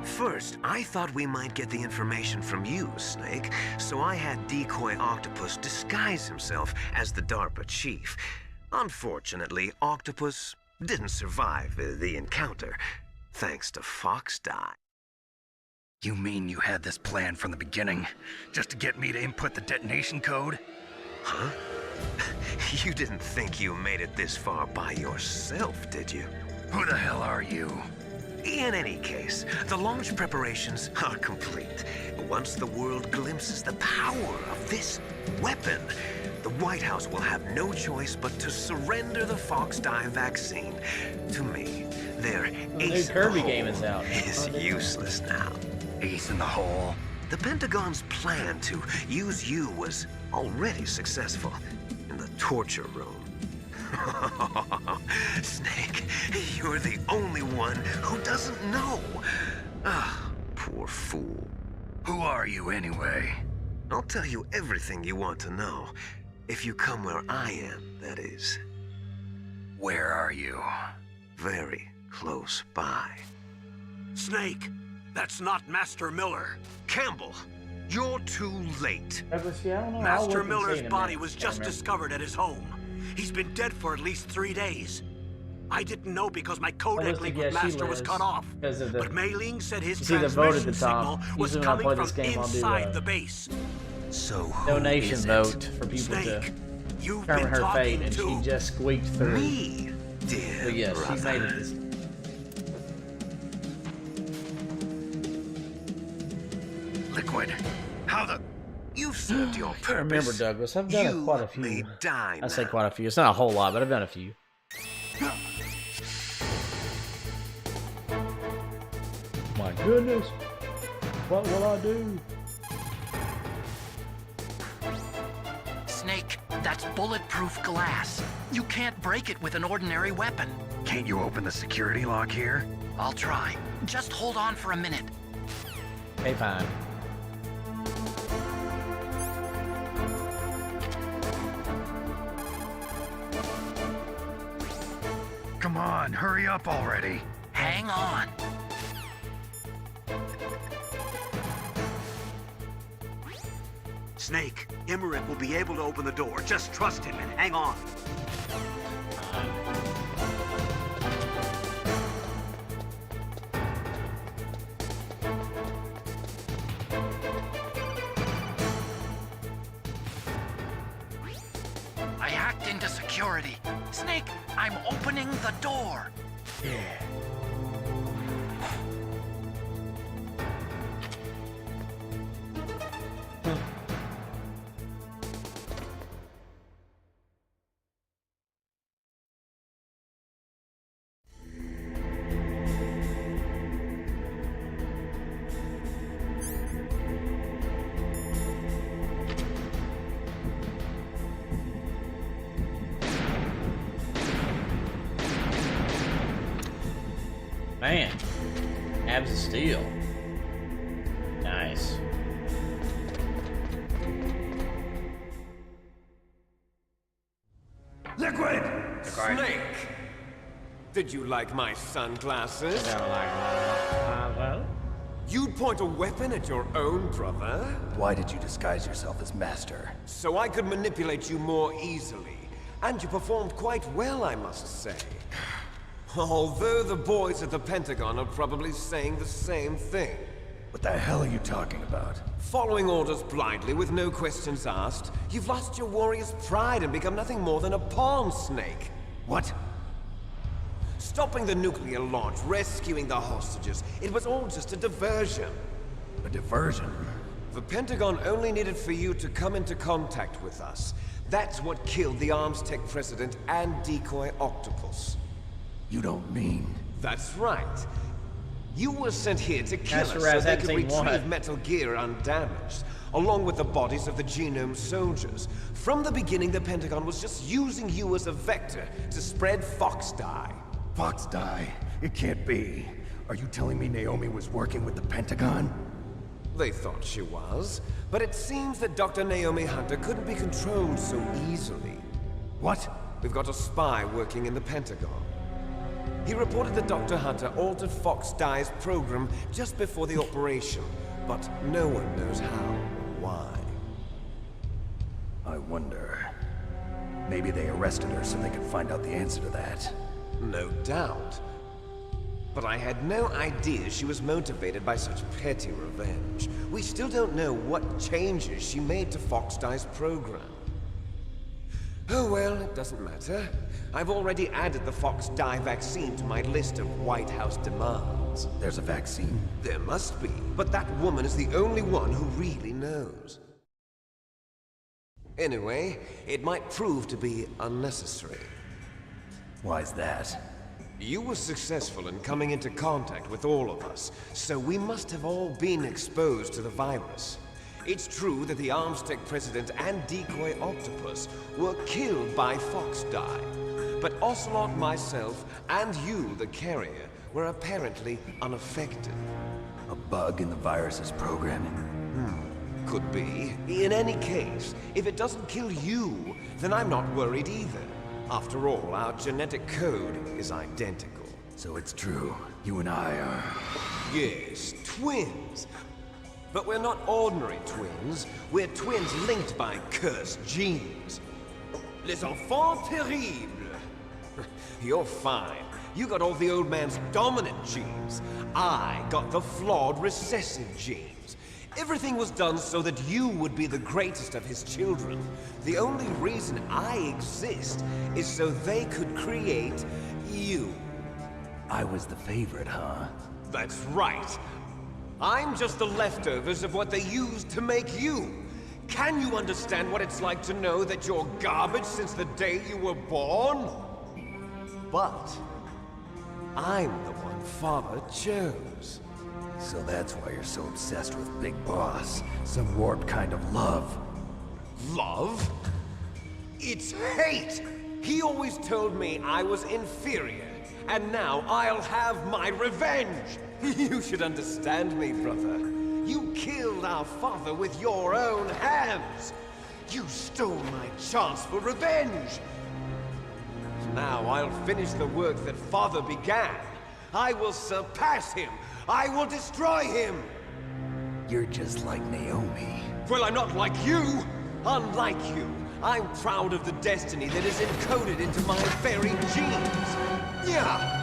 First, I thought we might get the information from you, Snake, so I had Decoy Octopus disguise himself as the DARPA chief. Unfortunately, Octopus didn't survive the encounter, thanks to Fox Die. You mean you had this plan from the beginning, just to get me to input the detonation code? Huh? You didn't think you made it this far by yourself, did you? Who the hell are you? In any case, the launch preparations are complete. Once the world glimpses the power of this weapon, the White House will have no choice but to surrender the Fox Die vaccine to me. Their ace in the Kirby hole game is out. is useless now. Ace in the hole? The Pentagon's plan to use you was already successful in the torture room. Snake, you're the only one who doesn't know. Ah, poor fool. Who are you anyway? I'll tell you everything you want to know. If you come where I am, that is. Where are you? Very close by. Snake, that's not Master Miller. Campbell, you're too late. Master Miller's body was just discovered at his home. He's been dead for at least 3 days. I didn't know because my codec link with Master was cut off. But Mei Ling said his transmission signal was coming from inside the base. So donation vote for people Snake, to you've determine been her talking fate, and to she just squeaked through. me, dear But yes, she brother. made it this. Liquid. How the... You've served your purpose. I remember, Douglas. I've done You quite a few. may die I say now. quite a few. It's not a whole lot, but I've done a few. My goodness. What will I do? Snake, that's bulletproof glass. You can't break it with an ordinary weapon. Can't you open the security lock here? I'll try. Just hold on for a minute. Okay, fine. Come on, hurry up already. Hang on. Snake, Emmerich will be able to open the door. Just trust him and hang on. I hacked into security. Snake, I'm opening the door. Yeah. Man, abs of steel. Nice. Liquid! Snake! Did you like my sunglasses? Don't like well. You'd point a weapon at your own brother? Why did you disguise yourself as master? So I could manipulate you more easily. And you performed quite well, I must say. Although the boys at the Pentagon are probably saying the same thing. What the hell are you talking about? Following orders blindly with no questions asked, you've lost your warrior's pride and become nothing more than a pawn, Snake. What? Stopping the nuclear launch, rescuing the hostages, it was all just a diversion. A diversion? The Pentagon only needed for you to come into contact with us. That's what killed the Arms Tech president and decoy Octopus. You don't mean... That's right. You were sent here to kill Master us Raz so they hadn't could seen retrieve one. Metal Gear undamaged, along with the bodies of the Genome soldiers. From the beginning, the Pentagon was just using you as a vector to spread Fox Dye. Fox Dye? It can't be. Are you telling me Naomi was working with the Pentagon? They thought she was, but it seems that Dr. Naomi Hunter couldn't be controlled so easily. What? We've got a spy working in the Pentagon. He reported that Dr. Hunter altered Fox Dye's program just before the operation, but no one knows how or why. I wonder... Maybe they arrested her so they could find out the answer to that. No doubt. But I had no idea she was motivated by such petty revenge. We still don't know what changes she made to Fox Dye's program. Oh well, it doesn't matter. I've already added the Fox Dye vaccine to my list of White House demands. There's a vaccine? There must be, but that woman is the only one who really knows. Anyway, it might prove to be unnecessary. Why's that? You were successful in coming into contact with all of us, so we must have all been exposed to the virus. It's true that the Arms Tech president and decoy Octopus were killed by Fox Dye, but Ocelot, myself, and you, the carrier, were apparently unaffected. A bug in the virus's programming? Could be. In any case, if it doesn't kill you, then I'm not worried either. After all, our genetic code is identical. So it's true. You and I are... Yes, twins. But we're not ordinary twins. We're twins linked by cursed genes. Les enfants terribles. You're fine. You got all the old man's dominant genes. I got the flawed recessive genes. Everything was done so that you would be the greatest of his children. The only reason I exist is so they could create you. I was the favorite, huh? That's right. I'm just the leftovers of what they used to make you. Can you understand what it's like to know that you're garbage since the day you were born? But I'm the one Father chose. So that's why you're so obsessed with Big Boss. Some warped kind of love. Love? It's hate! He always told me I was inferior, and now I'll have my revenge! You should understand me, brother. You killed our father with your own hands! You stole my chance for revenge! Now I'll finish the work that father began. I will surpass him! I will destroy him! You're just like Naomi. Well, I'm not like you! Unlike you, I'm proud of the destiny that is encoded into my very genes! Yeah!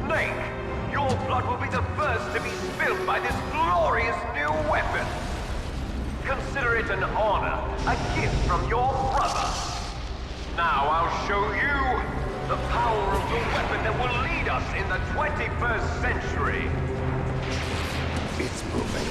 Snake, your blood will be the first to be spilled by this glorious new weapon. Consider it an honor, a gift from your brother. Now I'll show you the power of the weapon that will lead us in the 21st century. It's moving.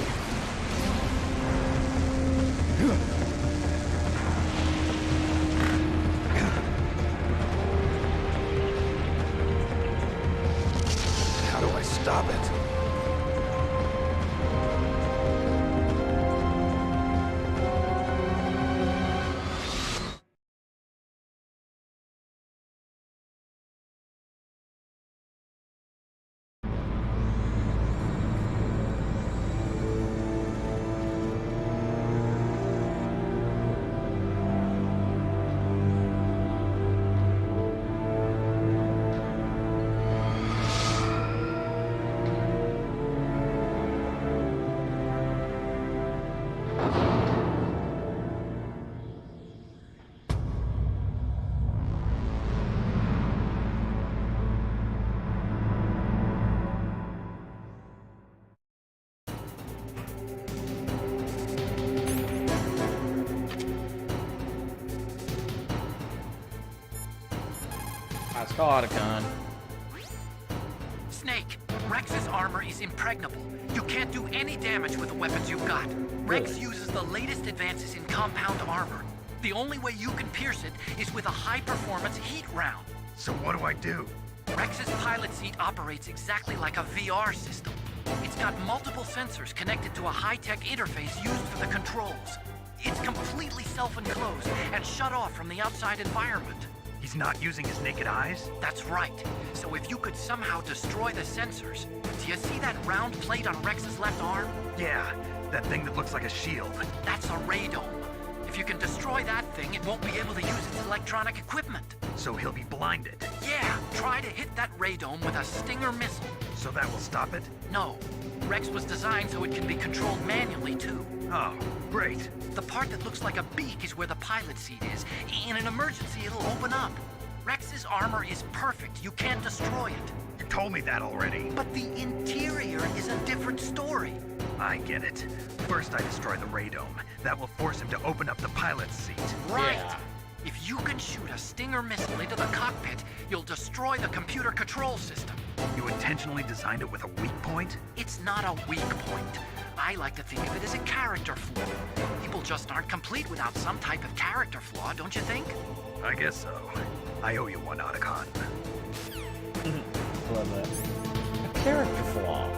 How do I stop it? That's Otacon. Snake, Rex's armor is impregnable. You can't do any damage with the weapons you've got. Rex uses the latest advances in compound armor. The only way you can pierce it is with a high-performance heat round. So what do I do? Rex's pilot seat operates exactly like a VR system. It's got multiple sensors connected to a high-tech interface used for the controls. It's completely self-enclosed and shut off from the outside environment. He's not using his naked eyes? That's right. So if you could somehow destroy the sensors... Do you see that round plate on Rex's left arm? Yeah, that thing that looks like a shield. That's a radome. If you can destroy that thing, it won't be able to use its electronic equipment. So he'll be blinded. Yeah, try to hit that radome with a Stinger missile. So that will stop it? No. Rex was designed so it can be controlled manually, too. Oh, great. The part that looks like a beak is where the pilot seat is. In an emergency, it'll open up. Rex's armor is perfect. You can't destroy it. You told me that already. But the interior is a different story. I get it. First I destroy the radome. That will force him to open up the pilot's seat. Right. Yeah. If you can shoot a Stinger missile into the cockpit, you'll destroy the computer control system. You intentionally designed it with a weak point? It's not a weak point. I like to think of it as a character flaw. People just aren't complete without some type of character flaw, don't you think? I guess so. I owe you one, Otacon. Love that. A character flaw.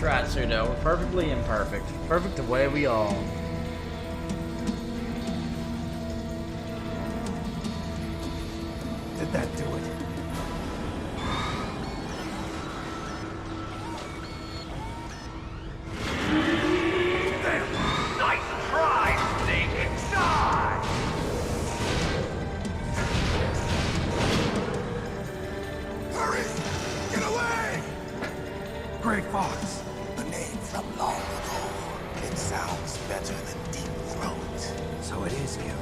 Right, Pseudo. We're perfectly imperfect. Perfect the way we are. Did that do it? sounds better than Deep Throat. So it is you.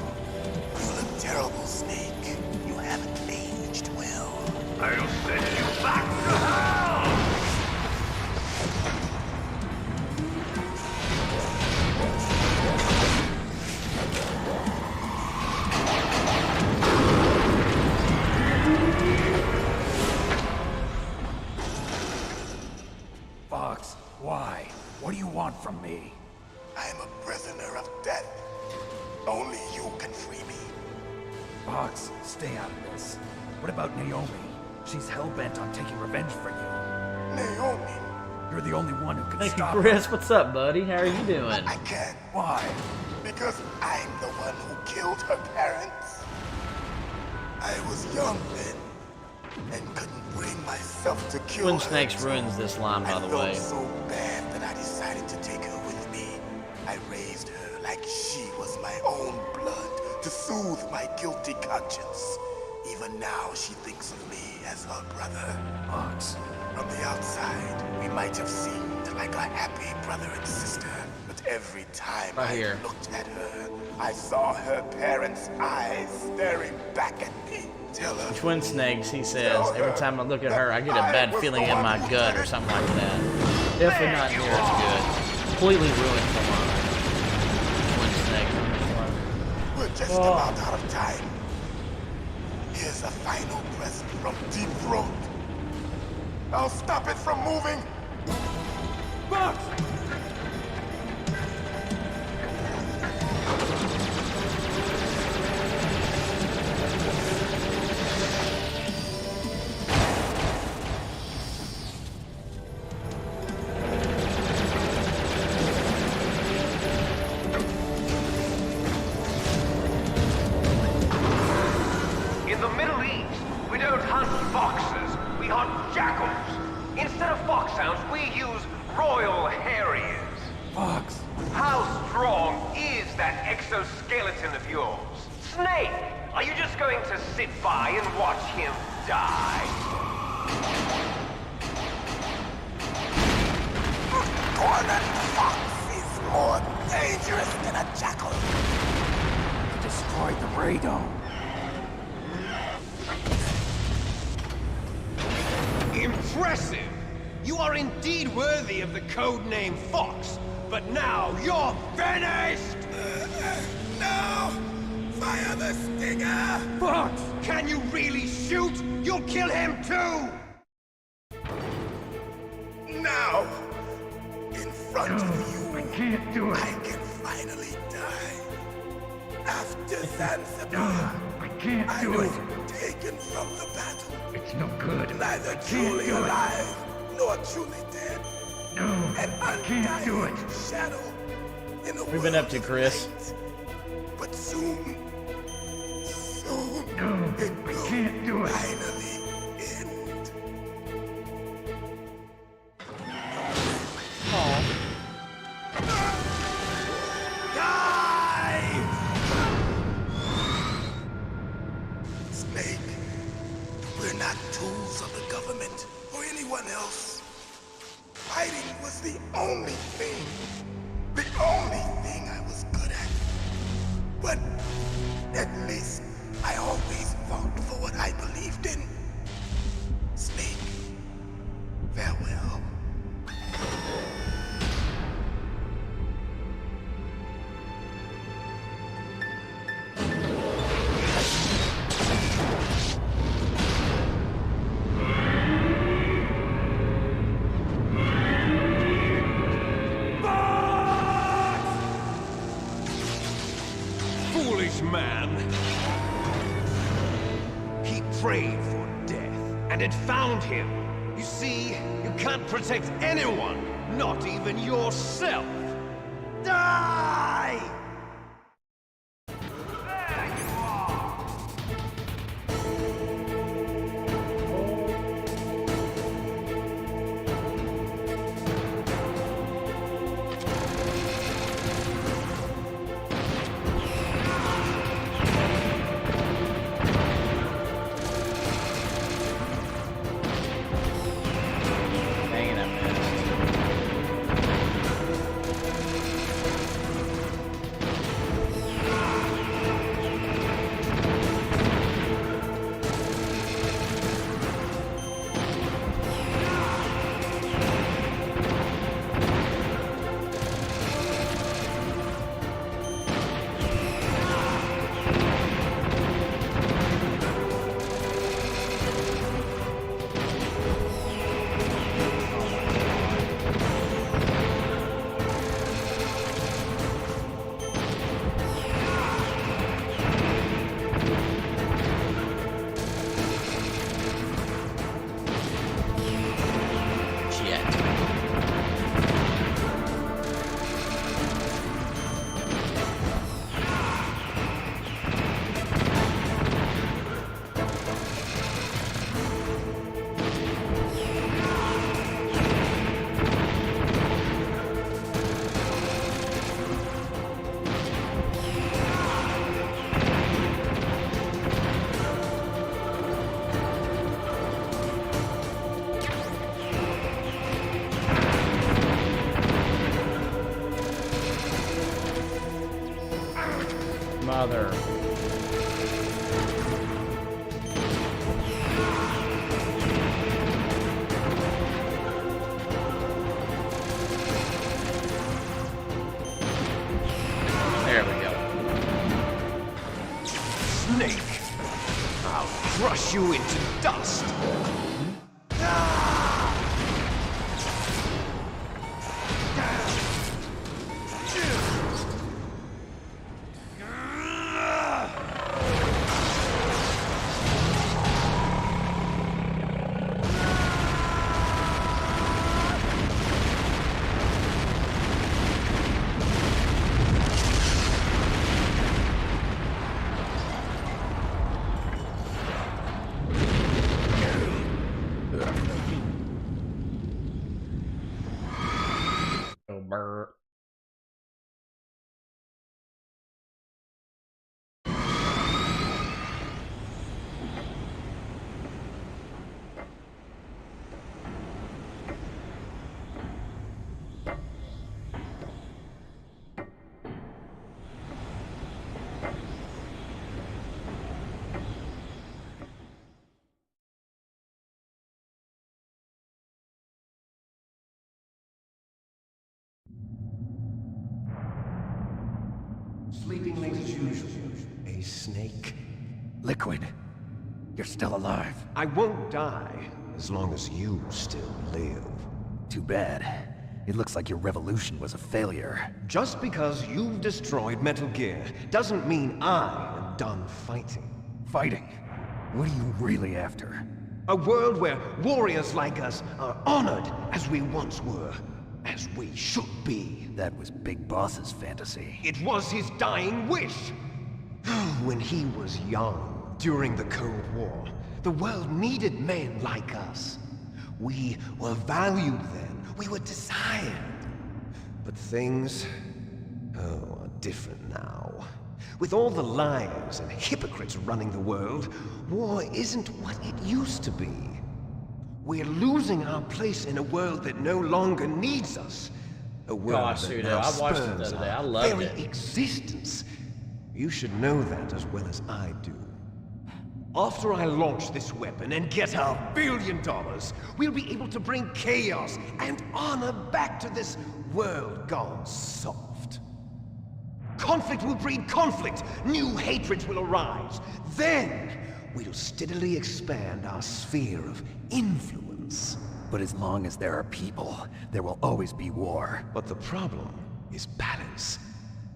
You look terrible, Snake. You haven't aged well. I'll send you back to hell! Fox, why? What do you want from me? I am a prisoner of death. Only you can free me. Fox, stay out of this. What about Naomi? She's hell-bent on taking revenge for you. Naomi? You're the only one who can Thank you, stop Chris. her. What's up, buddy? How are you doing? I can't. Why? Because I'm the one who killed her parents. I was young then, and couldn't bring myself to kill Twin her. Snakes ruins this line, by the way. I felt so bad that I decided to take her with me. I raised her like she was my own blood to soothe my guilty conscience. Even now, she thinks of me as her brother. Fox. From the outside, we might have seemed like a happy brother and sister, but every time I looked at her, I saw her parents' eyes staring back at me. Tell her. Twin Snakes, he says, every time I look at her, I get a bad feeling in my gut or something like that. Definitely not near as good. Completely ruined for mine. Twin Snakes. We're just about out of time. Here's a final present from Deep Throat. I'll stop it from moving. Fox! In the Middle East, we don't hunt foxes, we hunt jackals. Instead of foxhounds, we use royal harriers. Fox! How strong is that exoskeleton of yours? Snake, are you just going to sit by and watch him die? Cornered fox is more dangerous than a jackal. Destroyed the radome. Impressive! You are indeed worthy of the codename Fox, but now you're finished! No! Fire the stinger! Fox! Can you really shoot? You'll kill him too! Now! In front of you, I can't do it. I can finally die. After Zanzibar, I can't I do was it. taken from the battle. It's no good. Neither can't truly do it. alive, nor truly dead. No, An I can't do undying it. shadow in a We've been up to, world of Chris? light. But soon, No, it I will can't do it. finally end. Die! Snake, we're not tools of the government or anyone else. Fighting was the only thing I was good at. But at least I always fought for what I believed in. Snake, farewell. Foolish man! He prayed for death, and it found him. You see, you can't protect anyone, not even yourself. Die! There you are! Dang it, I missed. mother. There we go. Snake! I'll crush you into dust! Sleeping late as usual. A snake. Liquid, you're still alive. I won't die as long as you still live. Too bad. It looks like your revolution was a failure. Just because you've destroyed Metal Gear doesn't mean I am done fighting. Fighting? What are you really after? A world where warriors like us are honored as we once were. As we should be. That was Big Boss's fantasy. It was his dying wish! When he was young, during the Cold War, the world needed men like us. We were valued then. We were desired. But things, are different now. With all the liars and hypocrites running the world, war isn't what it used to be. We're losing our place in a world that no longer needs us. A world that now spurns our very existence. You should know that as well as I do. After I launch this weapon and get our $1 billion, we'll be able to bring chaos and honor back to this world gone soft. Conflict will breed conflict. New hatreds will arise. Then we'll steadily expand our sphere of influence. But as long as there are people, there will always be war. But the problem is balance.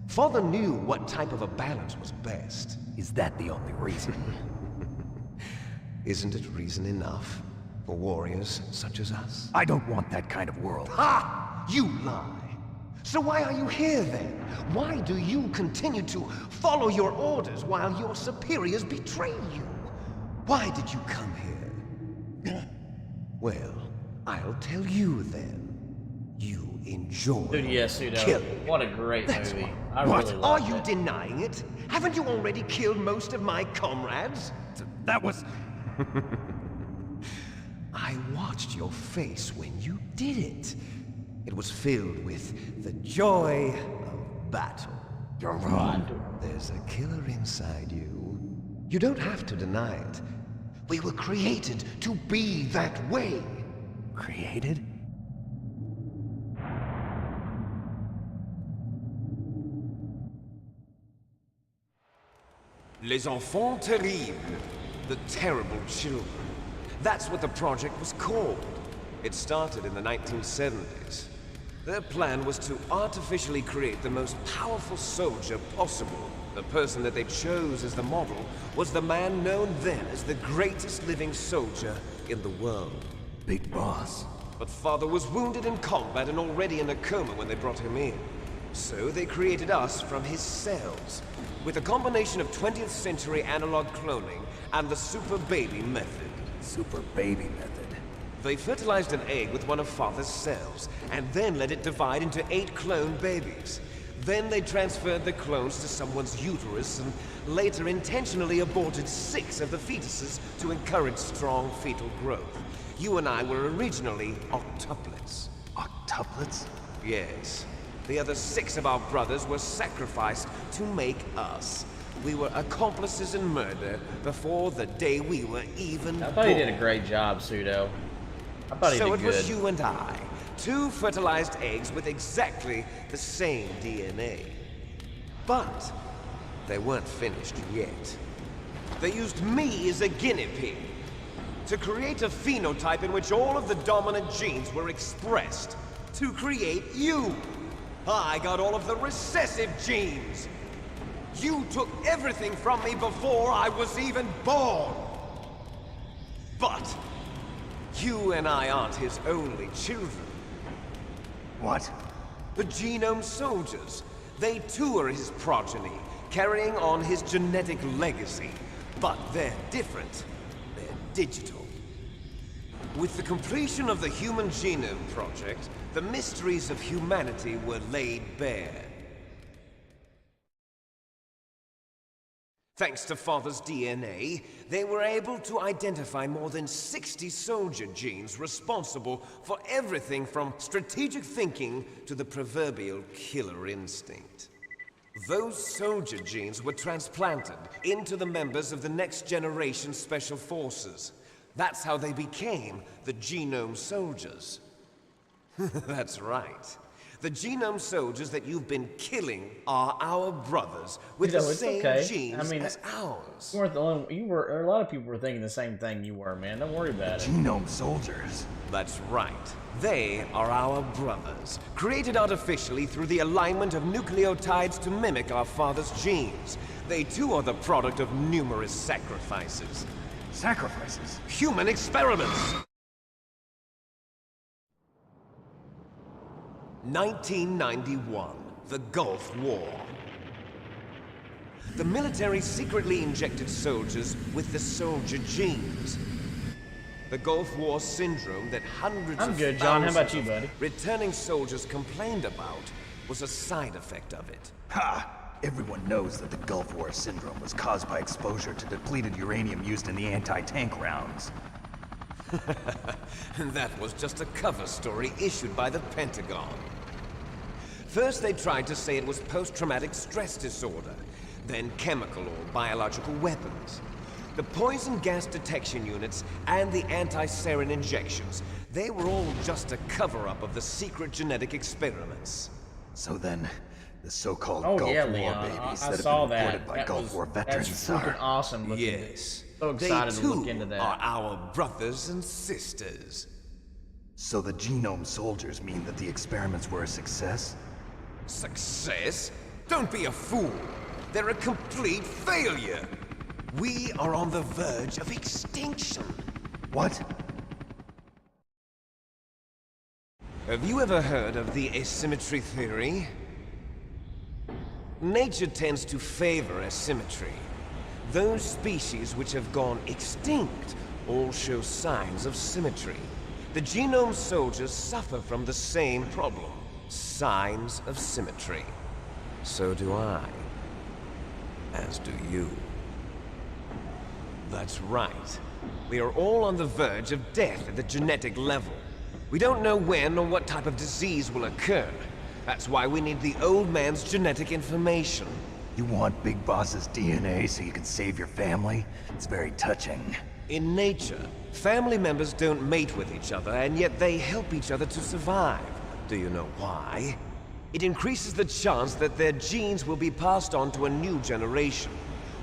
Father knew what type of a balance was best. Is that the only reason? Isn't it reason enough for warriors such as us? I don't want that kind of world. Ha! You lie! So why are you here then? Why do you continue to follow your orders while your superiors betray you? Why did you come here? Well, I'll tell you then. You enjoy killing. What a great movie. I what? Really Are loved you it. denying it? Haven't you already killed most of my comrades? That was... I watched your face when you did it. It was filled with the joy of battle. You're wrong. There's a killer inside you. You don't have to deny it. We were created to be that way. Created? Les enfants terribles. The terrible children. That's what the project was called. It started in the 1970s. Their plan was to artificially create the most powerful soldier possible. The person that they chose as the model was the man known then as the greatest living soldier in the world. Big Boss. But Father was wounded in combat and already in a coma when they brought him in. So they created us from his cells, with a combination of 20th century analog cloning and the super baby method. Super baby method. They fertilized an egg with one of Father's cells, and then let it divide into 8 clone babies. Then they transferred the clones to someone's uterus, and later intentionally aborted 6 of the fetuses to encourage strong fetal growth. You and I were originally octuplets. Octuplets? Yes. The other 6 of our brothers were sacrificed to make us. We were accomplices in murder before the day we were even I thought he did a great job, Pseudo. I thought he did good. So it was you and I, two fertilized eggs with exactly the same DNA. But they weren't finished yet. They used me as a guinea pig to create a phenotype in which all of the dominant genes were expressed to create you. I got all of the recessive genes. You took everything from me before I was even born. But you and I aren't his only children. What? The Genome Soldiers. They too are his progeny, carrying on his genetic legacy. But they're different. They're digital. With the completion of the Human Genome Project, the mysteries of humanity were laid bare. Thanks to Father's DNA, they were able to identify more than 60 soldier genes responsible for everything from strategic thinking to the proverbial killer instinct. Those soldier genes were transplanted into the members of the next generation Special Forces. That's how they became the Genome Soldiers. That's right. The Genome Soldiers that you've been killing are our brothers with the same genes as ours. You weren't the only, you were, a lot of people were thinking the same thing you were, man. Don't worry about it. Genome Soldiers. That's right. They are our brothers, created artificially through the alignment of nucleotides to mimic our father's genes. They too are the product of numerous sacrifices. Sacrifices? Human experiments! 1991, the Gulf War. The military secretly injected soldiers with the soldier genes. The Gulf War syndrome that hundreds I'm of good, John. How about you, buddy? Returning soldiers complained about was a side effect of it. Ha! Everyone knows that the Gulf War syndrome was caused by exposure to depleted uranium used in the anti-tank rounds. That was just a cover story issued by the Pentagon. First they tried to say it was post-traumatic stress disorder, then chemical or biological weapons. The poison gas detection units and the anti-sarin injections, they were all just a cover-up of the secret genetic experiments. So then, the so-called Gulf War Leon. babies I that have saw been reported that. by Gulf War veterans That's freaking awesome looking. Yes. So excited they to look into too that. are our brothers and sisters. So the Genome Soldiers mean that the experiments were a success? Success? Don't be a fool. They're a complete failure. We are on the verge of extinction. What? Have you ever heard of the asymmetry theory? Nature tends to favor asymmetry. Those species which have gone extinct all show signs of symmetry. The Genome Soldiers suffer from the same problem. Signs of symmetry. So do I. As do you. That's right. We are all on the verge of death at the genetic level. We don't know when or what type of disease will occur. That's why we need the old man's genetic information. You want Big Boss's DNA so you can save your family? It's very touching. In nature, family members don't mate with each other, and yet they help each other to survive. Do you know why? It increases the chance that their genes will be passed on to a new generation.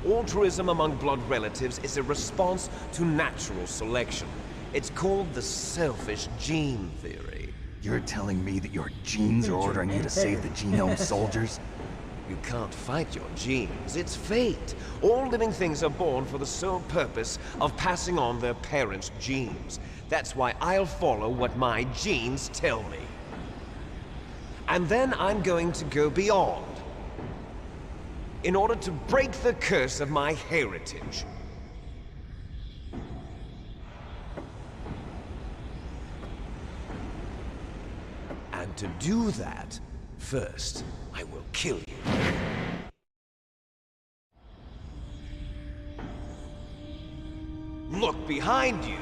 Altruism among blood relatives is a response to natural selection. It's called the selfish gene theory. You're telling me that your genes are ordering you to save the Genome Soldiers? You can't fight your genes. It's fate. All living things are born for the sole purpose of passing on their parents' genes. That's why I'll follow what my genes tell me. And then I'm going to go beyond, in order to break the curse of my heritage. And to do that, first, I will kill you. Look behind you!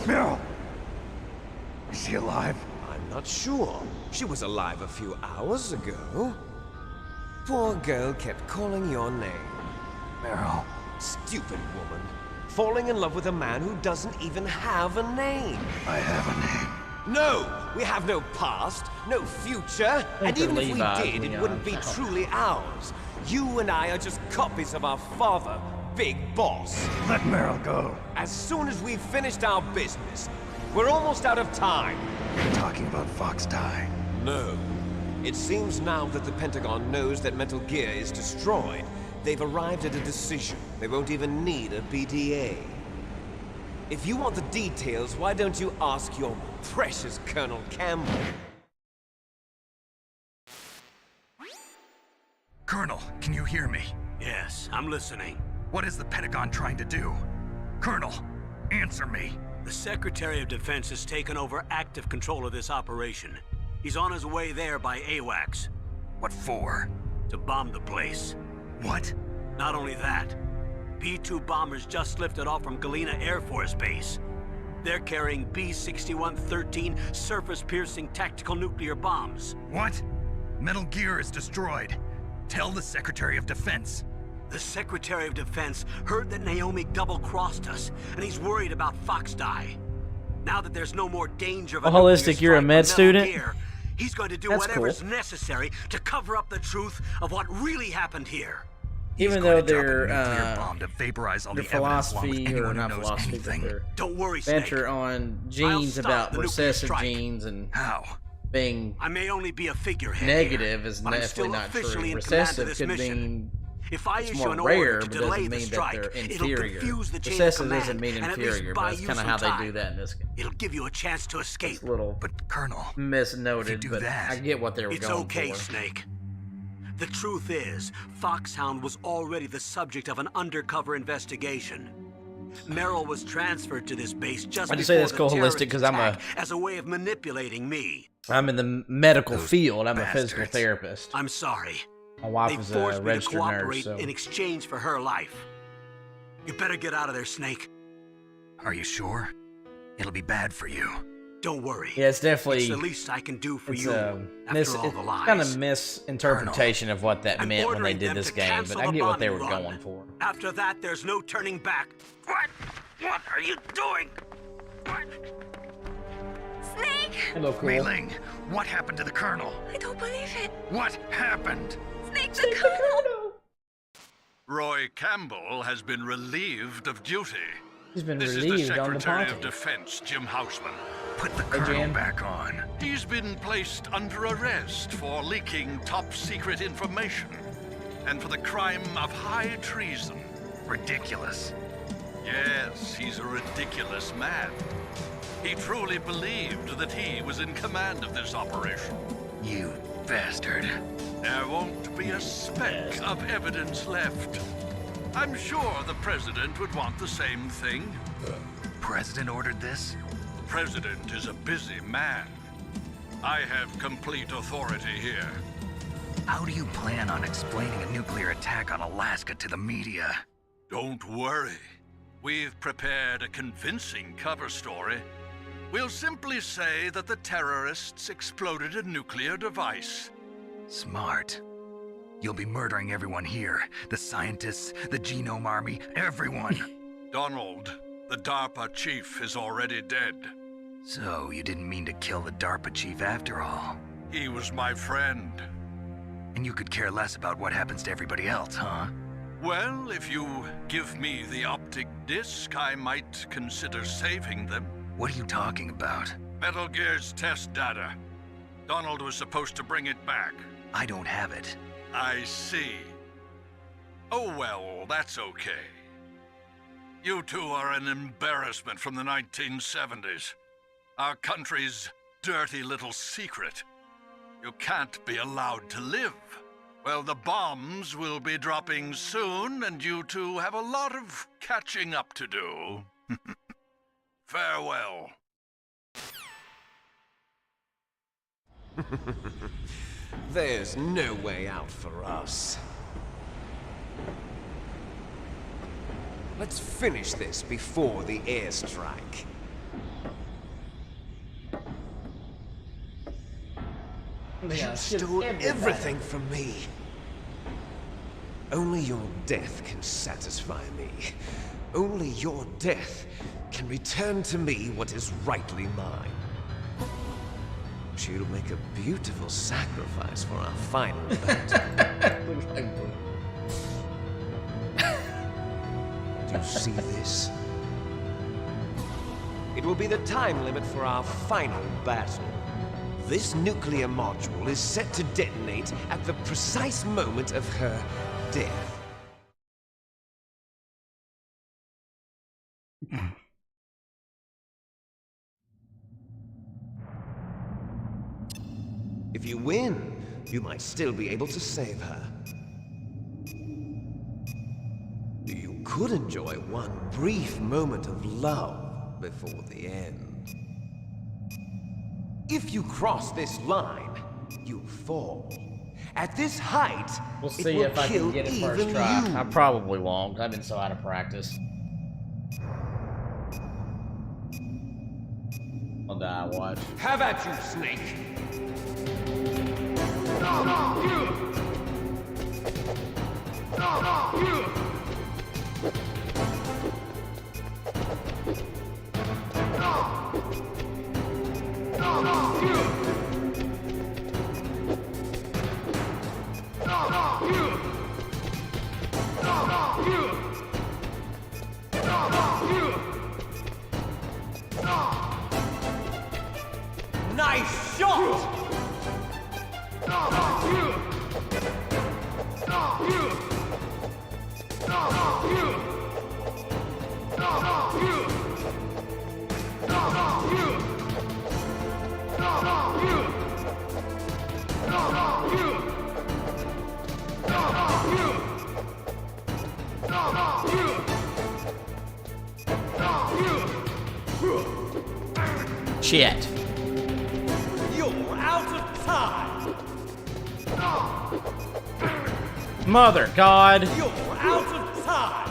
Meryl! Is she alive? I'm not sure. She was alive a few hours ago. Poor girl kept calling your name. Meryl. Stupid woman. Falling in love with a man who doesn't even have a name. I have a name. No! We have no past, no future, and even if we did, it wouldn't be truly ours. You and I are just copies of our father, Big Boss. Let Meryl go. As soon as we've finished our business, we're almost out of time. You're talking about Fox Die. No. It seems now that the Pentagon knows that Metal Gear is destroyed, they've arrived at a decision. They won't even need a BDA. If you want the details, why don't you ask your precious Colonel Campbell? Colonel, can you hear me? Yes, I'm listening. What is the Pentagon trying to do? Colonel, answer me. The Secretary of Defense has taken over active control of this operation. He's on his way there by AWACS. What for? To bomb the place. What? Not only that, B-2 bombers just lifted off from Galena Air Force Base. They're carrying B-6113 surface-piercing tactical nuclear bombs. What? Metal Gear is destroyed. Tell the Secretary of Defense. The Secretary of Defense heard that Naomi double-crossed us, and he's worried about Fox Die. Now that there's no more danger of a Holistic, you're a med student? Gear, he's going to do That's whatever's cool. necessary to cover up the truth of what really happened here. Even though their bomb to vaporize all their the evidence along with philosophy, or anyone who not knows philosophy, anything. but their Don't worry, Snake. venture on genes I'll stop about the nuclear recessive strike. genes and How? being I may only be a figurehead negative here, is but I'm definitely still not officially true. in command of Recessive this could mission. mean If I it's issue more an rare, order to but delay doesn't the mean that strike, they're it'll inferior. confuse the chain of Recessive command, doesn't mean and at least inferior, buy but that's you kind of some how time. they do that in this game. It'll give you a chance to escape. It's a little But Colonel, misnoted, do but that, I get what they were It's going okay, for. Snake. The truth is, Foxhound was already the subject of an undercover investigation. Meryl was transferred to this base just I before just say that's the cool terrorist holistic because I'm attack as a way of manipulating me. I'm in the medical Those field. I'm a bastards. physical therapist. I'm sorry. My wife They was forced a me to registered nurse, cooperate so in exchange for her life. You better get out of there, Snake. are you sure? It'll be bad for you. Don't worry. yeah, it's definitely It's the least I can do for it's you a after all the lies. kind of misinterpretation of what that I'm meant when they ordering did them this to game, cancel but I the get what they were bombing run. going for. After that, there's no turning back. What? What are you doing? What? Snake! Hello, cool. Mei Ling, what happened to the Colonel? I don't believe it. What happened? Snake the Colonel! Roy Campbell has been relieved of duty. He's been This is the relieved on the Secretary party. of Defense, Jim Houseman. Put the Hey, Colonel Jan. back on. He's been placed under arrest for leaking top-secret information and for the crime of high treason. Ridiculous. Yes, he's a ridiculous man. He truly believed that he was in command of this operation. You bastard. There won't be a speck of evidence left. I'm sure the President would want the same thing. President ordered this? President is a busy man. I have complete authority here. How do you plan on explaining a nuclear attack on Alaska to the media? Don't worry. We've prepared a convincing cover story. We'll simply say that the terrorists exploded a nuclear device. Smart. You'll be murdering everyone here. The scientists, the Genome Army, everyone. Donald, the DARPA chief, is already dead. So, you didn't mean to kill the DARPA chief after all. He was my friend. And you could care less about what happens to everybody else, huh? Well, if you give me the optic disc, I might consider saving them. What are you talking about? Metal Gear's test data. Donald was supposed to bring it back. I don't have it. I see. Oh well, that's okay. You two are an embarrassment from the 1970s. Our country's dirty little secret. You can't be allowed to live. Well, the bombs will be dropping soon, and you two have a lot of catching up to do. Farewell. There's no way out for us. Let's finish this before the airstrike. Yeah, You it's just stole everybody. everything from me. Only your death can satisfy me. Only your death can return to me what is rightly mine. She'll make a beautiful sacrifice for our final battle. Do you see this? It will be the time limit for our final battle. This nuclear module is set to detonate at the precise moment of her death. If you win, you might still be able to save her. You could enjoy one brief moment of love before the end. If you cross this line, you fall. At this height, we'll see if I can get it first try. I probably won't. I've been so out of practice. I'll die, watch. Have at you, Snake! Nice shot! Shit. You're out of time. Mother God. You're out of time.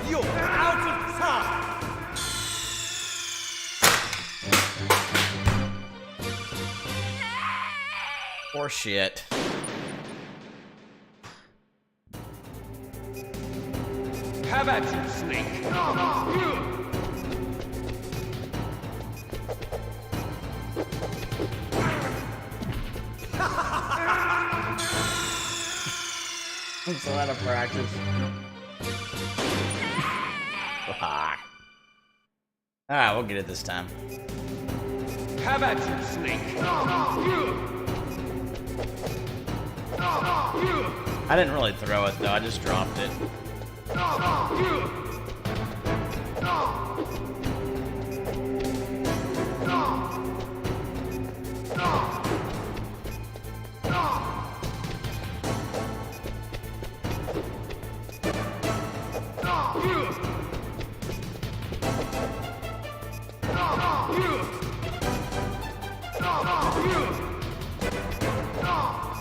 You're out of time! Or shit. Have at you, Snake! I'm so out of practice. Alright, we'll get it this time. Have at you, Snake! I didn't really throw it though, I just dropped it.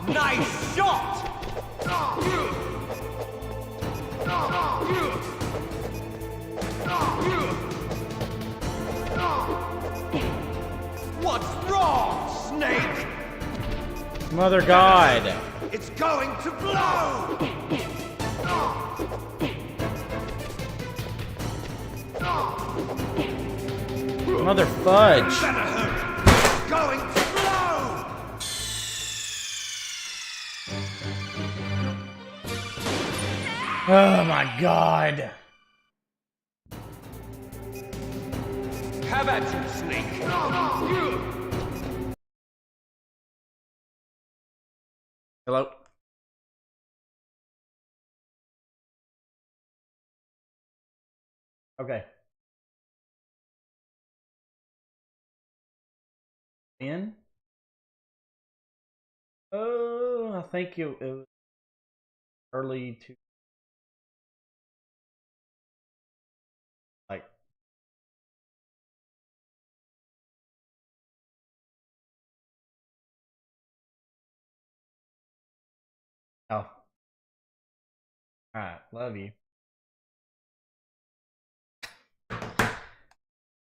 Nice shot! What's wrong, Snake? Mother God! It's going to blow! Mother fudge! It's going to blow! Oh my God! Have at you, Snake! Hello? Okay. In? Oh, I think it was early to like Alright, love you.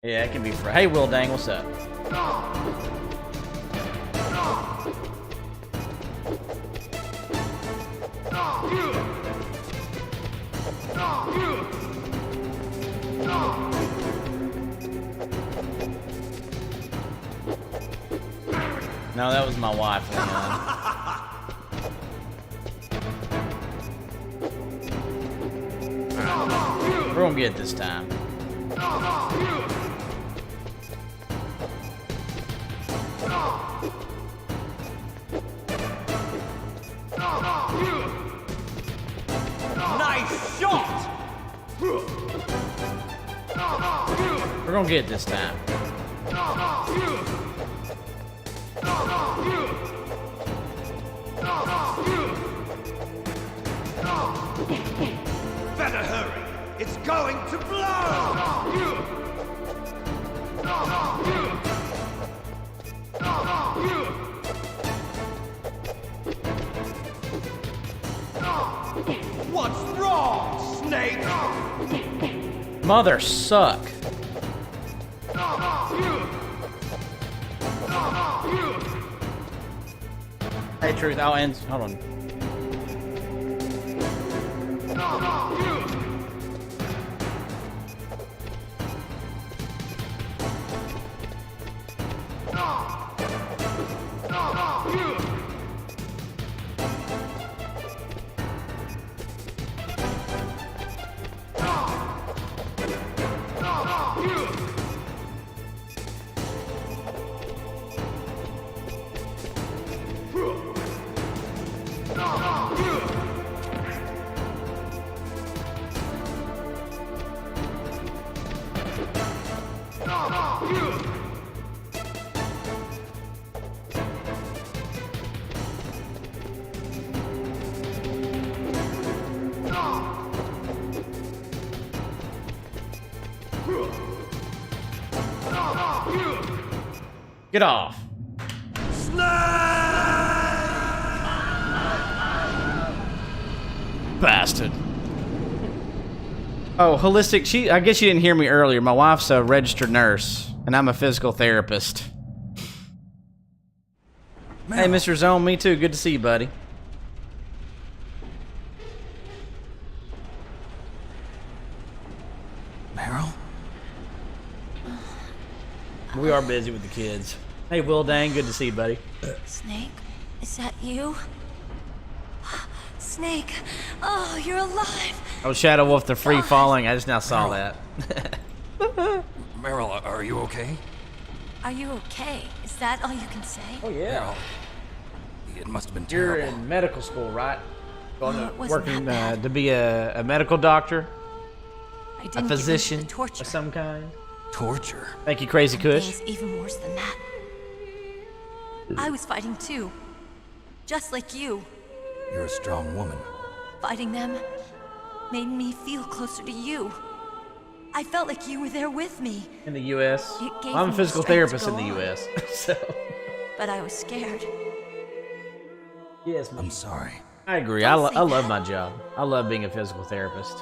Yeah, it can be for. Hey, Will Dang, what's up? No, that was my wife, Leon. We're gonna get it this time. Nice shot! We're gonna get it this time. Better hurry! It's going to blow! What's wrong, Snake? Mother suck. Hey, Truth, I'll end. Hold on. Get off. Bastard. Oh, holistic. I guess you didn't hear me earlier. My wife's a registered nurse, and I'm a physical therapist. Hey, Mr. Zone, me too. Good to see you, buddy. Meryl? We are busy with the kids. Hey, Will Dang, good to see you, buddy. Snake, is that you? Snake, oh, you're alive. Oh, Shadow Wolf, the free falling. I just now saw that. Meryl, are you okay? Are you okay? Is that all you can say? Oh, yeah. Meryl, it must have been You're terrible. in medical school, right? Going to wasn't working that bad. to be a medical doctor? I A didn't physician get into the torture. of some kind? Torture? Thank you, Crazy Kush. Things even worse than that. I was fighting too. Just like you. You're a strong woman. Fighting them made me feel closer to you. I felt like you were there with me. In the U.S.? It gave I'm a me physical strength to therapist in go the on. U.S., so... But I was scared. Yes, I'm sorry. I agree. Don't I say love that. my job. I love being a physical therapist.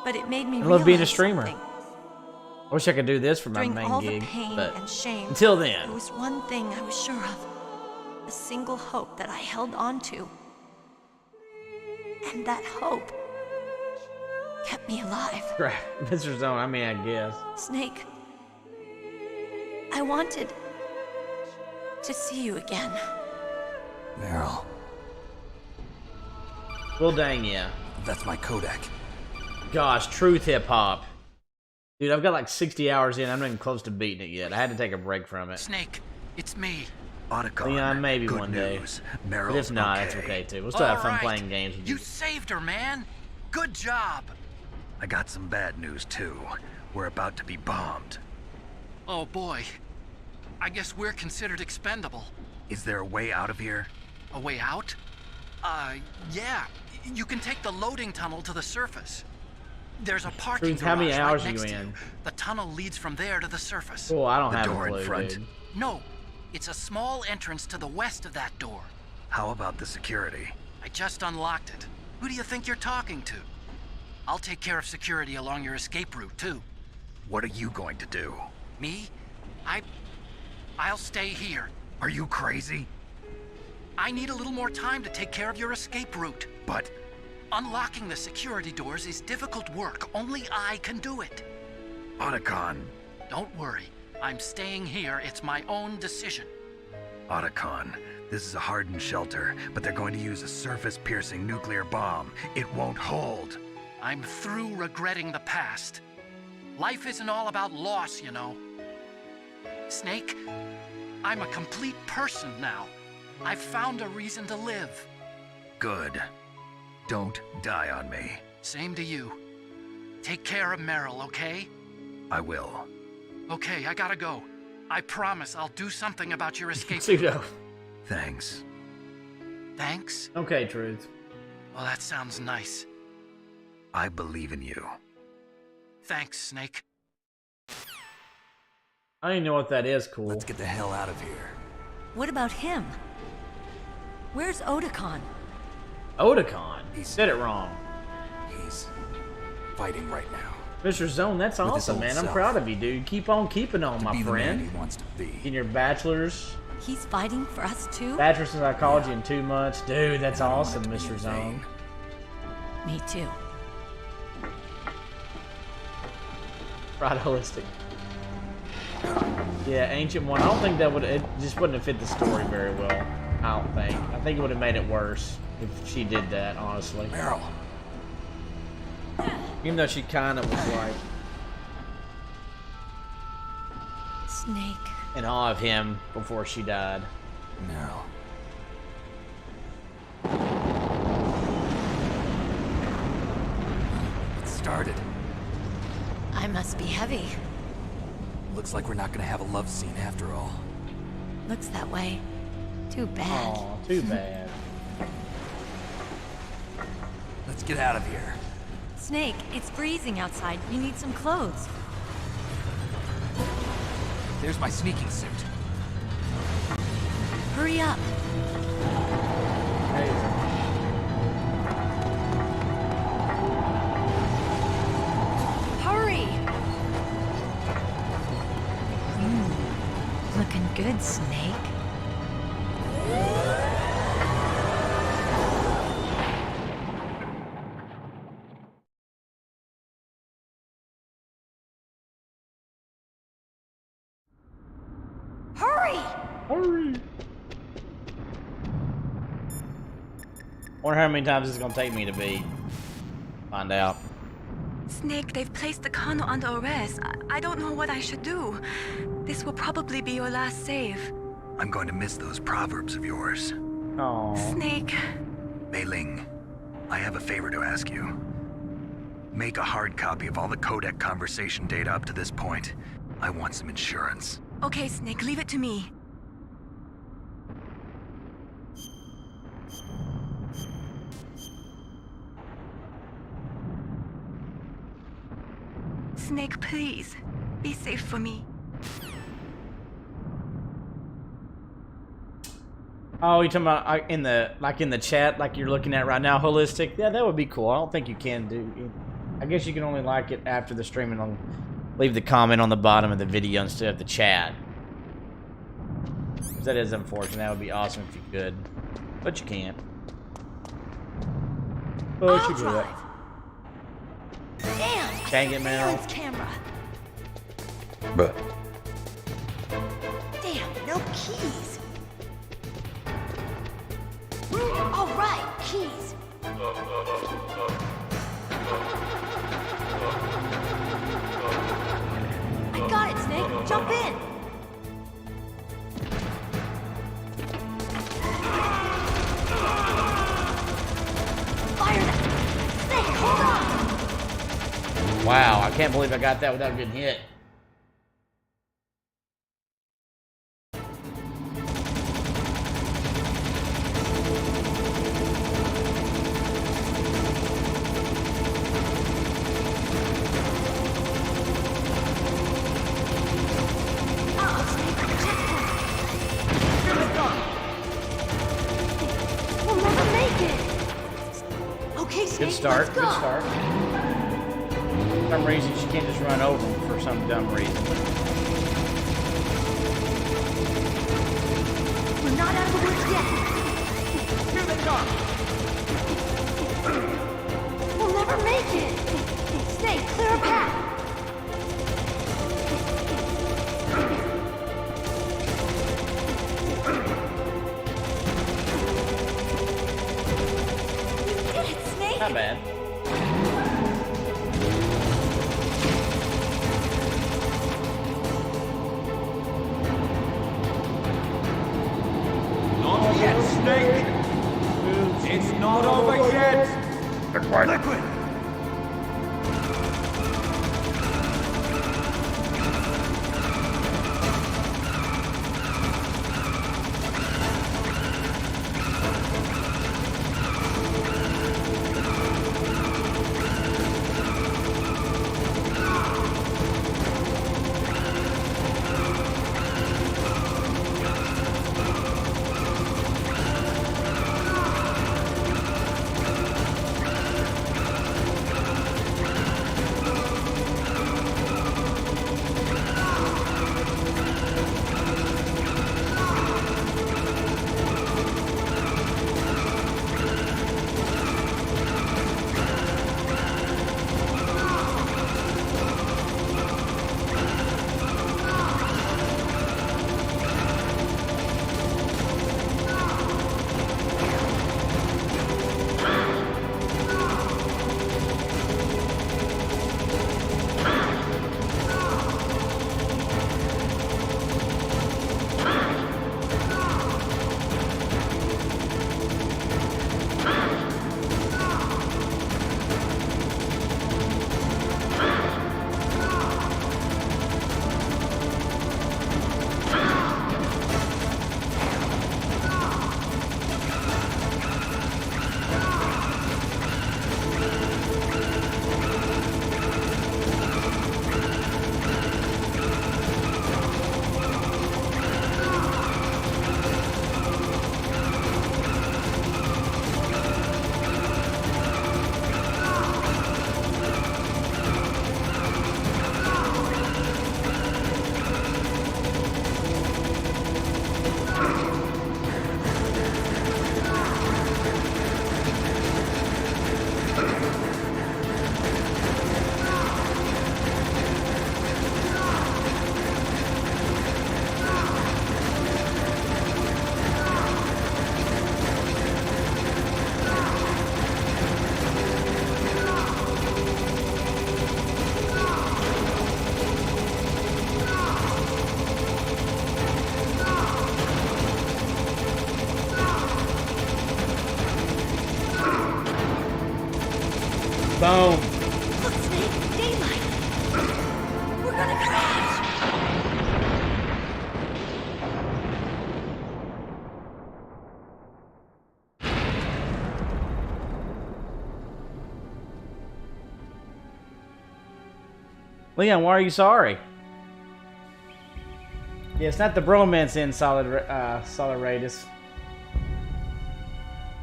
But it made me I love being a realize streamer. something. I wish I could do this for my During main all gig, the pain but and shame, until there then, was one thing I was sure of. A single hope that I held on to. And that hope kept me alive. crap, Mr. Zone, I mean, I guess. Snake, I wanted to see you again. Meryl, Well, dang, yeah. that's my Kodak. Gosh, truth hip-hop. Dude, I've got like 60 hours in. I'm not even close to beating it yet. I had to take a break from it. Snake, it's me. Otacon, Yeah, maybe good one day. news. But Meryl's if not, okay. it's okay, too. We'll still have fun All right. playing games with you. You saved her, man. Good job. I got some bad news, too. We're about to be bombed. Oh, boy. I guess we're considered expendable. Is there a way out of here? A way out? Yeah. You can take the loading tunnel to the surface. There's a parking Truth, how many garage hours right are you next to in? The tunnel leads from there to the surface. Cool, I don't The have door a in clue, front? dude. No, it's a small entrance to the west of that door. How about the security? I just unlocked it. Who do you think you're talking to? I'll take care of security along your escape route, too. What are you going to do? Me? I'll stay here. Are you crazy? I need a little more time to take care of your escape route. But... Unlocking the security doors is difficult work. Only I can do it. Otacon. Don't worry. I'm staying here. It's my own decision. Otacon, this is a hardened shelter, but they're going to use a surface-piercing nuclear bomb. It won't hold. I'm through regretting the past. Life isn't all about loss, you know. Snake, I'm a complete person now. I've found a reason to live. Good. Don't die on me. Same to you. Take care of Meryl, okay? I will. Okay, I gotta go. I promise I'll do something about your escape. Pseudo. Thanks. Thanks? Okay, Truth. Well, that sounds nice. I believe in you. Thanks, Snake. I don't even know what that is, cool. Let's get the hell out of here. What about him? Where's Otacon? Otacon? He said it wrong. He's fighting right now. Mr. Zone, that's awesome, man. I'm proud of you, dude. Keep on keeping on, my friend. He wants to be. In your bachelor's. He's fighting for us too? Bachelor's in psychology in 2 months. Dude, that's awesome, Mr. Zone. Me too. Right, holistic. Yeah, Ancient One. I don't think that would. It just wouldn't have fit the story very well. I don't think. I think it would have made it worse if she did that, honestly. Meryl. Even though she kind of was like Snake. in awe of him before she died. No. It started. I must be heavy. Looks like we're not gonna have a love scene after all. Looks that way. Too bad. Aw, too bad. Let's get out of here. Snake, it's freezing outside. You need some clothes. There's my sneaking suit. Hurry up. Hurry! Looking good, Snake. Hurry! Wonder how many times it's gonna take me to beat. Find out. Snake, they've placed the Kano under arrest. I don't know what I should do. This will probably be your last save. I'm going to miss those proverbs of yours. Oh. Snake. Mei Ling, I have a favor to ask you. Make a hard copy of all the codec conversation data up to this point. I want some insurance. Okay, Snake, leave it to me. Snake, please. Be safe for me. Oh, you're talking about in the chat, like you're looking at right now, holistic? Yeah, that would be cool. I don't think you can do. I guess you can only like it after the stream and leave the comment on the bottom of the video instead of the chat. That is unfortunate. That would be awesome if you could, but you can't. But you do it. Damn! Dang it, Meryl. Camera. But Damn, no keys. All right, keys. I got it, Snake. Jump in. Fire that. Snake, hold on. Wow, I can't believe I got that without getting hit. Okay, Snake, Good start, let's go. good start. For some reason, she can't just run over him for some dumb reason. We're not out of the woods yet. Here they come! We'll never make it. Snake, clear a path. You did it, Snake. Not bad. Not yet, Snake! It's not over yet! Liquid! Boom. Look, Snake, daylight. We're gonna crash. Leon, why are you sorry? Yeah, it's not the bromance in Solidaritus.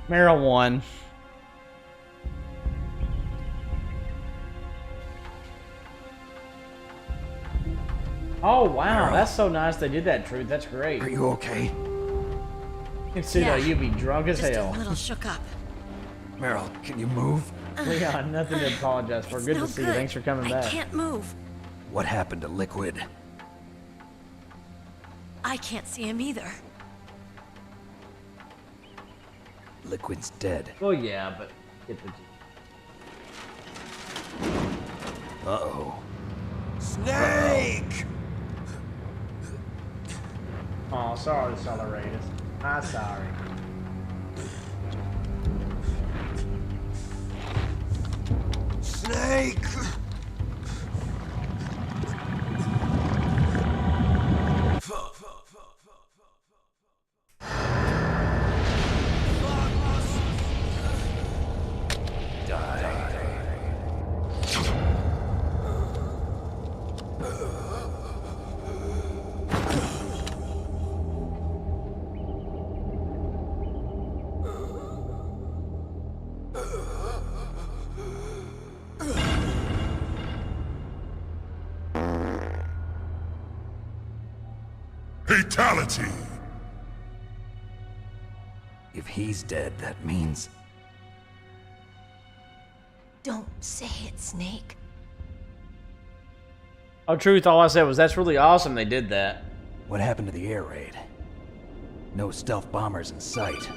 Meryl won. Oh wow, that's so nice they did that, Truth. That's great. Are you okay? Pseudo, you'd be drunk as Just hell. a little shook up. Meryl, can you move? Leon, nothing to apologize for. Good to see you. Thanks for coming back. I can't move. What happened to Liquid? I can't see him either. Liquid's dead. Well, yeah, but get the. Uh-oh. Snake! Oh, sorry, Solidaritus. I'm sorry. Snake! Fatality! If he's dead, that means... Don't say it, Snake. Oh, truth, all I said was that's really awesome they did that. What happened to the air raid? No stealth bombers in sight.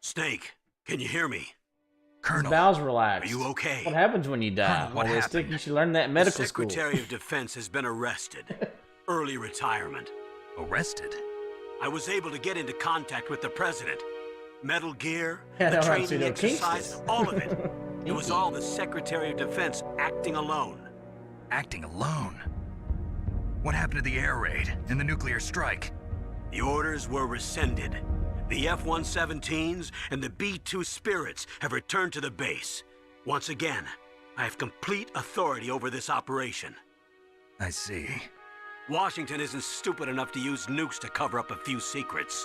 Snake, can you hear me? Colonel, his bowels relaxed. Are you okay? What happens when you die? Colonel, what happened? You should learn that in medical school. The Secretary of Defense has been arrested. Early retirement. Arrested? I was able to get into contact with the president. Metal Gear, Yeah, the training exercise, all of it. It was all the Secretary of Defense acting alone. Acting alone? What happened to the air raid and the nuclear strike? The orders were rescinded. The F-117s and the B-2 Spirits have returned to the base. Once again, I have complete authority over this operation. I see. Washington isn't stupid enough to use nukes to cover up a few secrets.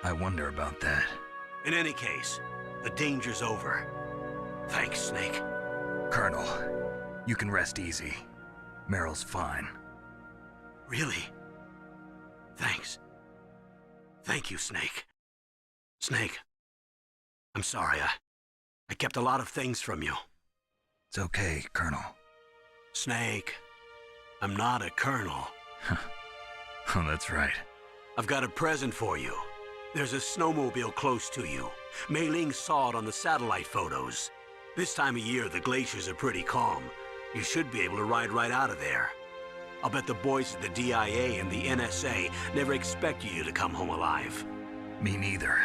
I wonder about that. In any case, the danger's over. Thanks, Snake. Colonel, you can rest easy. Meryl's fine. Really? Thanks. Thank you, Snake. Snake, I'm sorry. I kept a lot of things from you. It's okay, Colonel. Snake, I'm not a colonel. Oh, that's right. I've got a present for you. There's a snowmobile close to you. Mei Ling saw it on the satellite photos. This time of year, the glaciers are pretty calm. You should be able to ride right out of there. I'll bet the boys at the DIA and the NSA never expected you to come home alive. Me neither.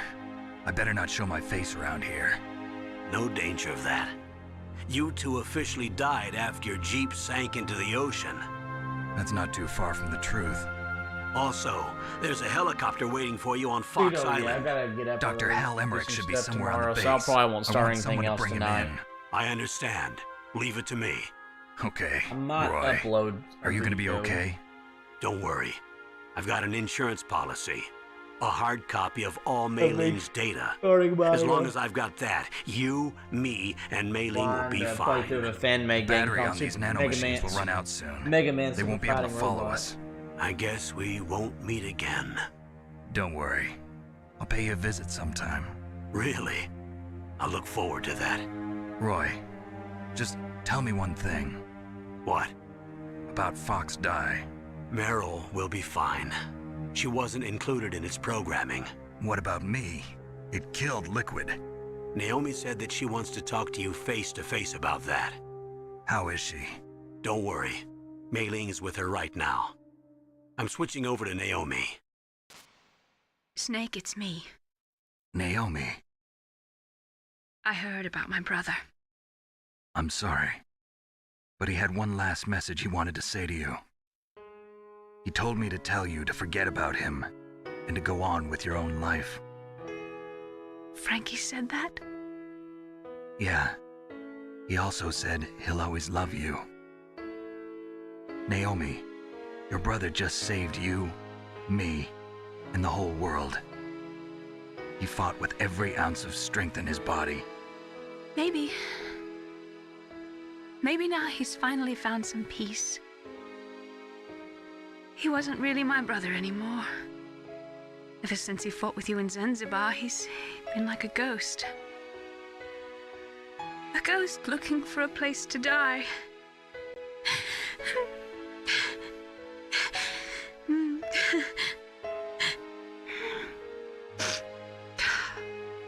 I better not show my face around here. No danger of that. You two officially died after your Jeep sank into the ocean. That's not too far from the truth. Also, there's a helicopter waiting for you on Fox Island. Yeah, I gotta get up. Dr. Hal Emmerich should be somewhere on the base. So I probably won't start anything else tonight. I understand. Leave it to me. Okay, I might Roy, upload. are you gonna be okay? Don't worry. I've got an insurance policy. A hard copy of all Mei Ling's data. As long as I've got that, you, me, and Mei Ling will be fine. The fan made Battery on these nanomachines will run out soon. They won't be able to follow us. I guess we won't meet again. Don't worry. I'll pay you a visit sometime. Really? I look forward to that. Roy, just tell me one thing. What? About Fox Die. Meryl will be fine. She wasn't included in its programming. What about me? It killed Liquid. Naomi said that she wants to talk to you face to face about that. How is she? Don't worry. Mei Ling is with her right now. I'm switching over to Naomi. Snake, it's me. Naomi. I heard about my brother. I'm sorry. But he had one last message he wanted to say to you. He told me to tell you to forget about him and to go on with your own life. Frankie said that? Yeah. He also said he'll always love you. Naomi, your brother just saved you, me, and the whole world. He fought with every ounce of strength in his body. Maybe now he's finally found some peace. He wasn't really my brother anymore. Ever since he fought with you in Zanzibar, he's been like a ghost. A ghost looking for a place to die.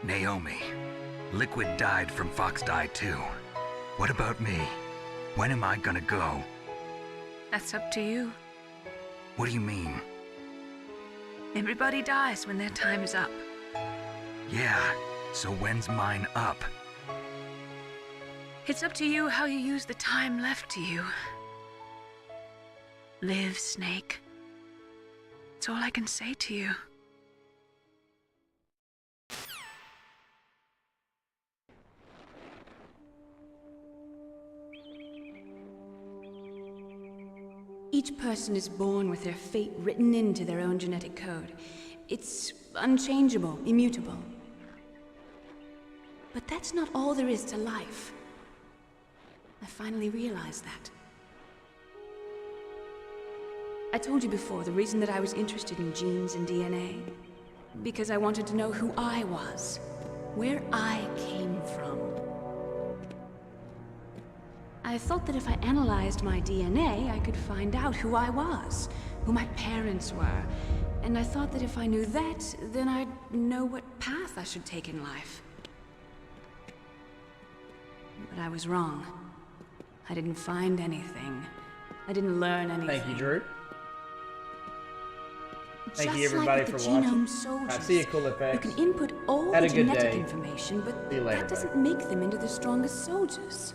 Naomi, Liquid died from Fox Die too. What about me? When am I gonna go? That's up to you. What do you mean? Everybody dies when their time is up. Yeah, so when's mine up? It's up to you how you use the time left to you. Live, Snake. That's all I can say to you. Each person is born with their fate written into their own genetic code. It's unchangeable, immutable. But that's not all there is to life. I finally realized that. I told you before the reason that I was interested in genes and DNA. Because I wanted to know who I was. Where I came from. I thought that if I analyzed my DNA, I could find out who I was, who my parents were, and I thought that if I knew that, then I'd know what path I should take in life. But I was wrong. I didn't find anything. I didn't learn anything. Thank you, Drew. Thank Just you, everybody, like for with the watching. genome soldiers, I see you, cool effects. You can input all Had the a good genetic day. information, but See you later, that doesn't make them into the strongest soldiers.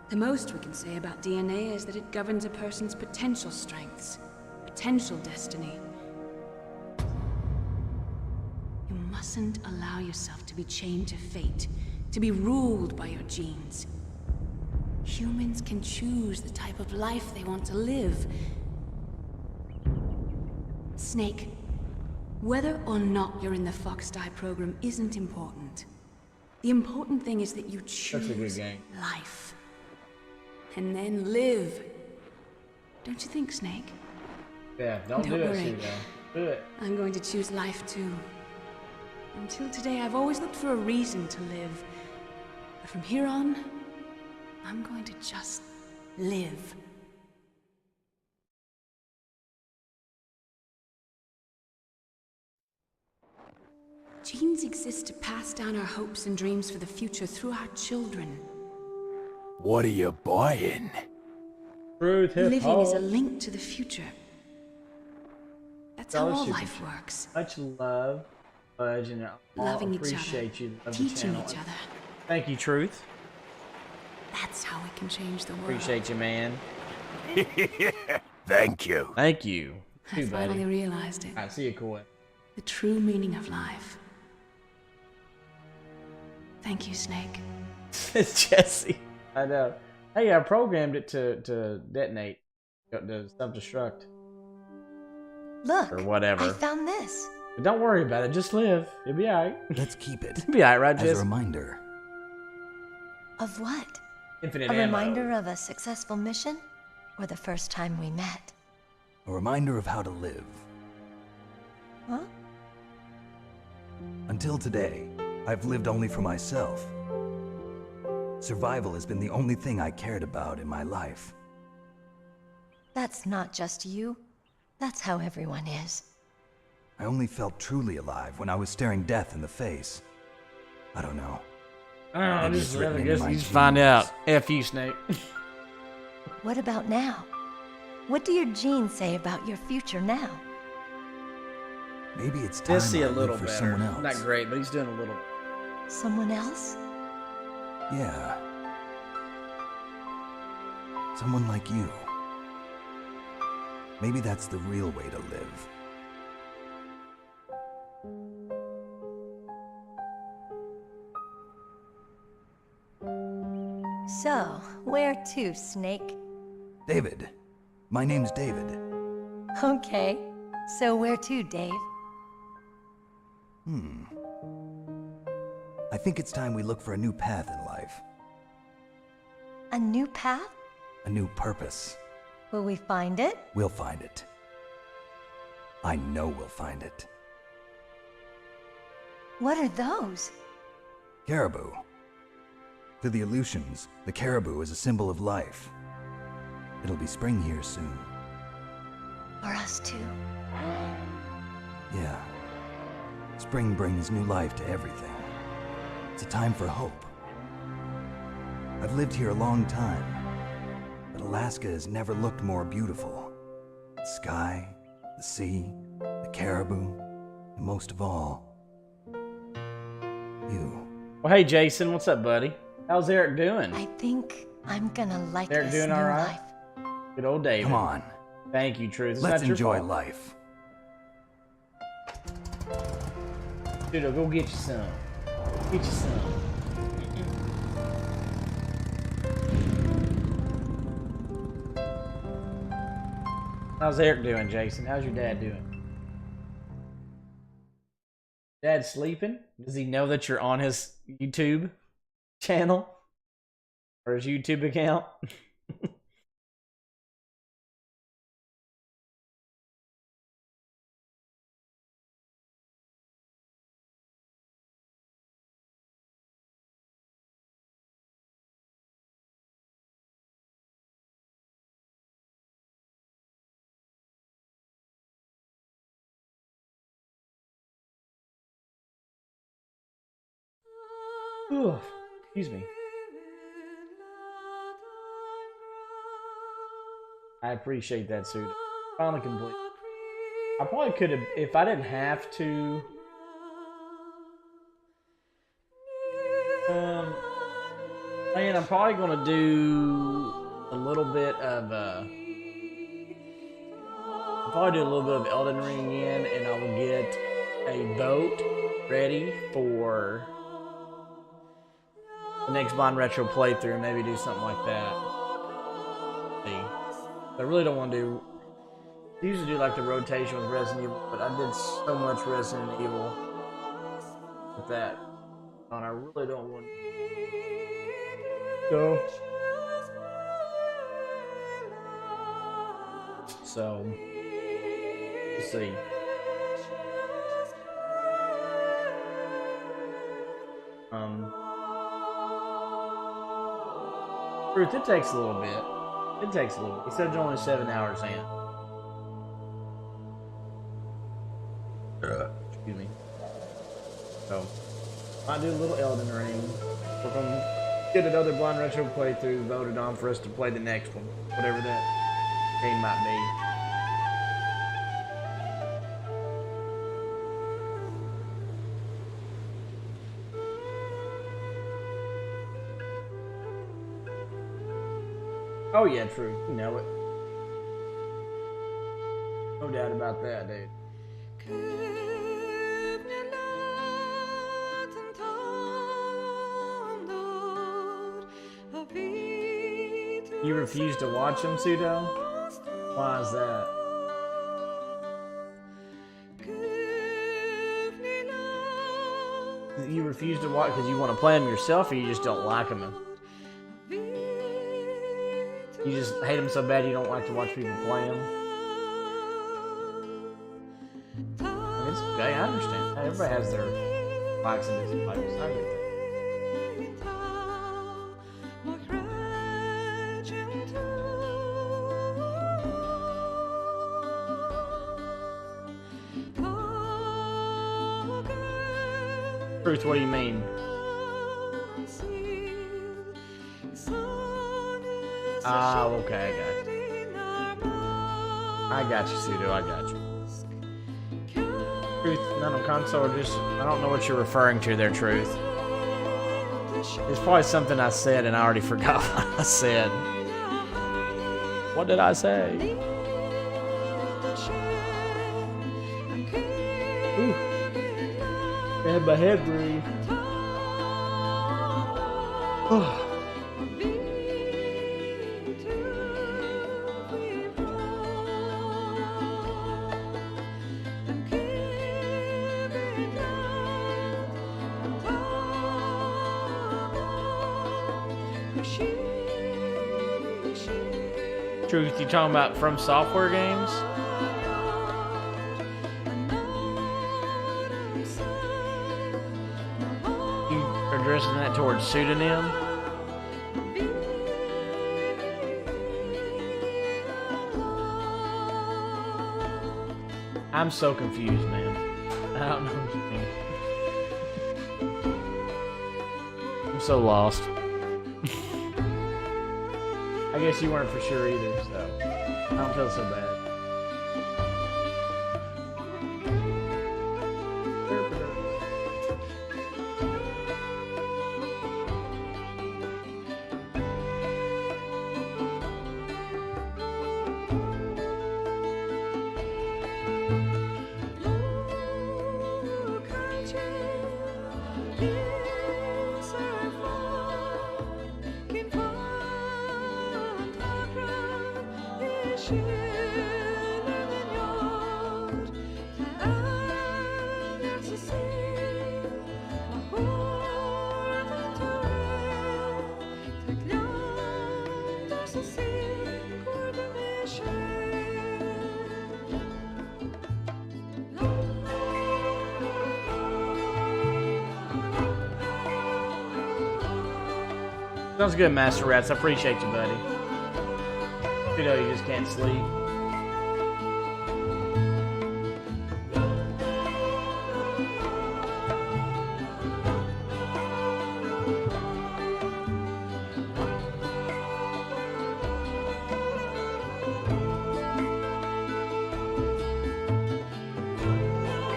The most we can say about DNA is that it governs a person's potential strengths, potential destiny. You mustn't allow yourself to be chained to fate, to be ruled by your genes. Humans can choose the type of life they want to live. Snake, whether or not you're in the Fox Die program isn't important. The important thing is that you choose That's a good game. life. And then live. Don't you think, Snake? Yeah, don't do worry. it, Pseudo. Do it. I'm going to choose life too. Until today, I've always looked for a reason to live. But from here on, I'm going to just live. Genes exist to pass down our hopes and dreams for the future through our children. What are you buying? Truth, hip Living is a hop. link to the future. That's how all life works. Much love, Fudge, and I Loving each other, appreciate you. Love the teaching channel. each other. Thank you, Truth. That's how we can change the world. Appreciate you, man. Thank you. Thank you. I Too, buddy. finally realized it. I see you, cool. The true meaning of life. Thank you, Snake. It's Jesse. I know. Hey, I programmed it to detonate, to self-destruct. Look, or whatever. I found this. But don't worry about it. Just live. It'll be alright. Let's keep it. It'll be alright, right, As Jesse? a reminder. Of what? Infinite A ammo. reminder of a successful mission? Or the first time we met? A reminder of how to live. Huh? Until today, I've lived only for myself. Survival has been the only thing I cared about in my life. That's not just you. That's how everyone is. I only felt truly alive when I was staring death in the face. I don't know. I don't know. Maybe Just it's written I into guess my you just find genes. out. F you, Snake. What about now? What do your genes say about your future now? Maybe it's time Jesse I a little live for better. someone else. Not great, but he's doing a little. Someone else? Yeah. Someone like you. Maybe that's the real way to live. So, where to, Snake? David. My name's David. Okay. So where to, Dave? I think it's time we look for a new path in life. A new path? A new purpose. Will we find it? We'll find it. I know we'll find it. What are those? Caribou. To the Aleutians, the caribou is a symbol of life. It'll be spring here soon. For us too. Yeah. Spring brings new life to everything. It's a time for hope. I've lived here a long time, but Alaska has never looked more beautiful. The sky, the sea, the caribou, and most of all, you. Well, hey, Jason. What's up, buddy? How's Eric doing? I think I'm gonna like Eric this doing new all right? life. Good old David. Come on. Thank you, Truth. It's Let's not your enjoy fault. life. Dude, go get you some. Get you some. How's Eric doing, Jason? How's your dad doing? Dad sleeping? Does he know that you're on his YouTube channel? Or his YouTube account. Ooh, excuse me. I appreciate that, suit. Finally complete. I probably could have, if I didn't have to. Man, I'm probably gonna do a little bit of. I'll probably do a little bit of Elden Ring again, and I will get a boat ready for the next Bond Retro playthrough. Maybe do something like that. See. I really don't want to do. I usually do like the rotation with Resident Evil, but I did so much Resident Evil with that, and I really don't want to. So, let's see. Truth, it takes a little bit. It takes a little bit. He said it's only 7 hours in. Excuse me. So, I do a little Elden Ring. We're gonna get another Blind Retro playthrough voted on for us to play the next one, whatever that game might be. Oh yeah, true. You know it. No doubt about that, dude. You refuse to watch them, Pseudo? Why is that? You refuse to watch because you want to play them yourself, or you just don't like them? You just hate them so bad you don't like to watch people play them? I mean, it's okay, I understand. Everybody has their likes and dislikes. I get that. Truth, what do you mean? Ah, okay, I got you. I got you, Pseudo, I got you. Truth, none of console, just, I don't know what you're referring to there, Truth. It's probably something I said and I already forgot what I said. What did I say? Ooh. Man, my head breathed. Truth, you talking about From Software games? You are addressing that towards pseudonym? I'm so confused, man. I don't know what you mean. I'm so lost. I guess you weren't for sure either, so I don't feel so bad. Sounds good, Master Rats. I appreciate you, buddy. You know you just can't sleep.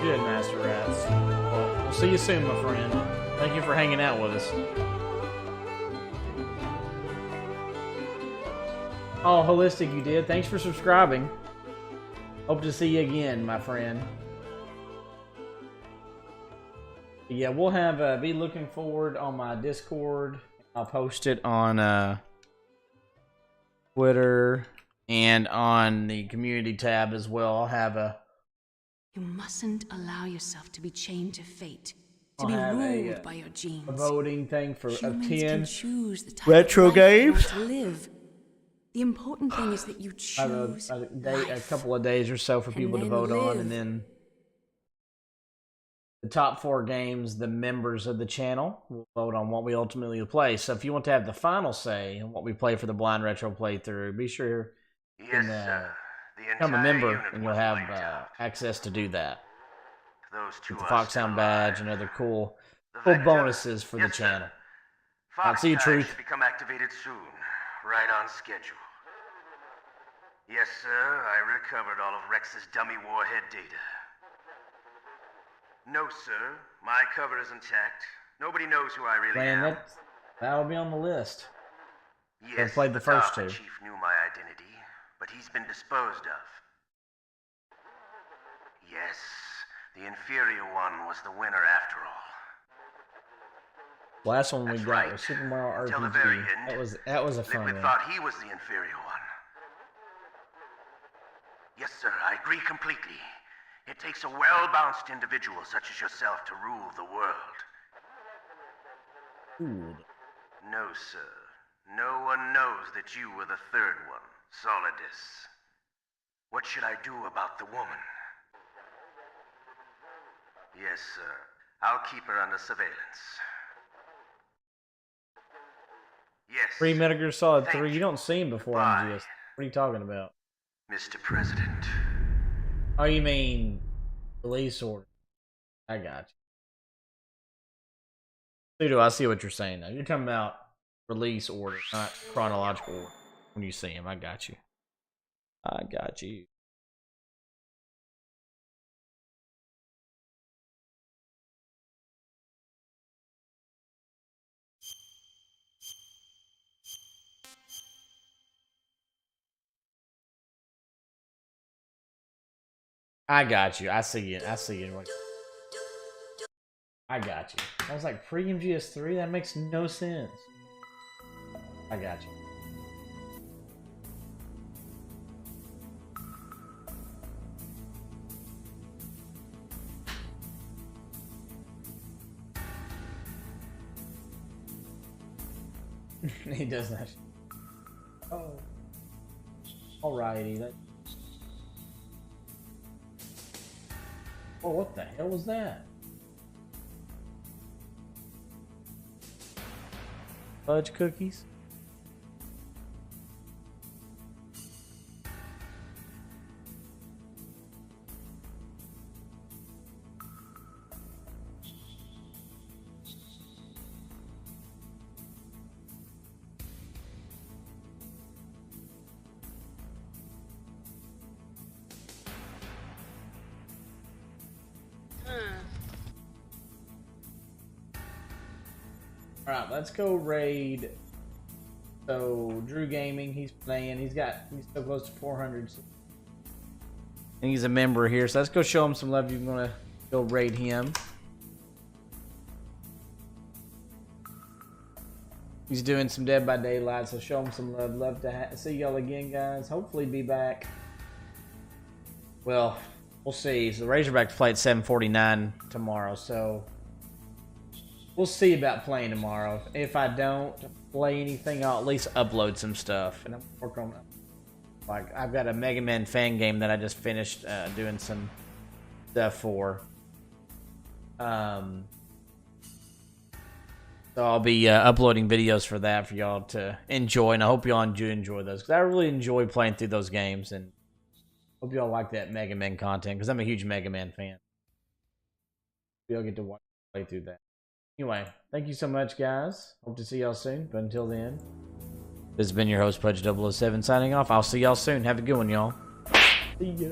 Good, Master Rats. Well, we'll see you soon, my friend. Thank you for hanging out with us. Oh, Holistic, you did. Thanks for subscribing. Hope to see you again, my friend. Yeah, we'll have be looking forward on my Discord. I'll post it on Twitter and on the community tab as well. I'll have a. You mustn't allow yourself to be chained to fate, to be ruled by your genes. A voting thing for Humans 10 can choose the type retro of life they games. want to live. The important thing is that you choose a couple of days or so for people to vote on, and then the top 4 games, the members of the channel will vote on what we ultimately play. So if you want to have the final say on what we play for the Blind Retro playthrough, be sure you can become a member, and you'll have access to do that. With the Foxhound badge and other cool bonuses for the channel. I'll see you, Truth. Should become activated soon, right on schedule. Yes, sir, I recovered all of Rex's dummy warhead data. No, sir, my cover is intact. Nobody knows who I really am. That'll be on the list. Yes, I played the first 2. Chief knew my identity, but he's been disposed of. Yes, the inferior one was the winner after all. Last one we got was Super Mario Until the very RPG. end, That was a fun Liquid one. thought he was the inferior one. Yes, sir, I agree completely. It takes a well-balanced individual such as yourself to rule the world. Ooh. No, sir. No one knows that you were the third one, Solidus. What should I do about the woman? Yes, sir. I'll keep her under surveillance. Yes. Free Metal Gear Solid 3. You don't see him before MGS. What are you talking about? Mr. President. Oh, you mean release order? I got you. Pseudo, I see what you're saying now. You're talking about release order, not chronological order. When you see him, I got you. I got you. I got you. I see you. I see you. I got you. I was like, pre-MGS3? That makes no sense. I got you. He does that. Oh. Alrighty. Oh, what the hell was that? Fudge cookies? Alright, let's go raid. So, Drew Gaming, he's playing. He's so close to 400. And he's a member here, so let's go show him some love. You're gonna go raid him. He's doing some Dead by Daylight, so show him some love. Love to see y'all again, guys. Hopefully be back. Well, we'll see. So the Razorbacks play at 7:49 tomorrow, so we'll see about playing tomorrow. If I don't play anything, I'll at least upload some stuff. And I'm working on, like, I've got a Mega Man fan game that I just finished doing some stuff for. So I'll be uploading videos for that for y'all to enjoy, and I hope y'all enjoy those, because I really enjoy playing through those games, and hope y'all like that Mega Man content, because I'm a huge Mega Man fan. Y'all get to watch play through that. Anyway, thank you so much, guys. Hope to see y'all soon, but until then, this has been your host, Pudge007, signing off. I'll see y'all soon. Have a good one, y'all. See ya.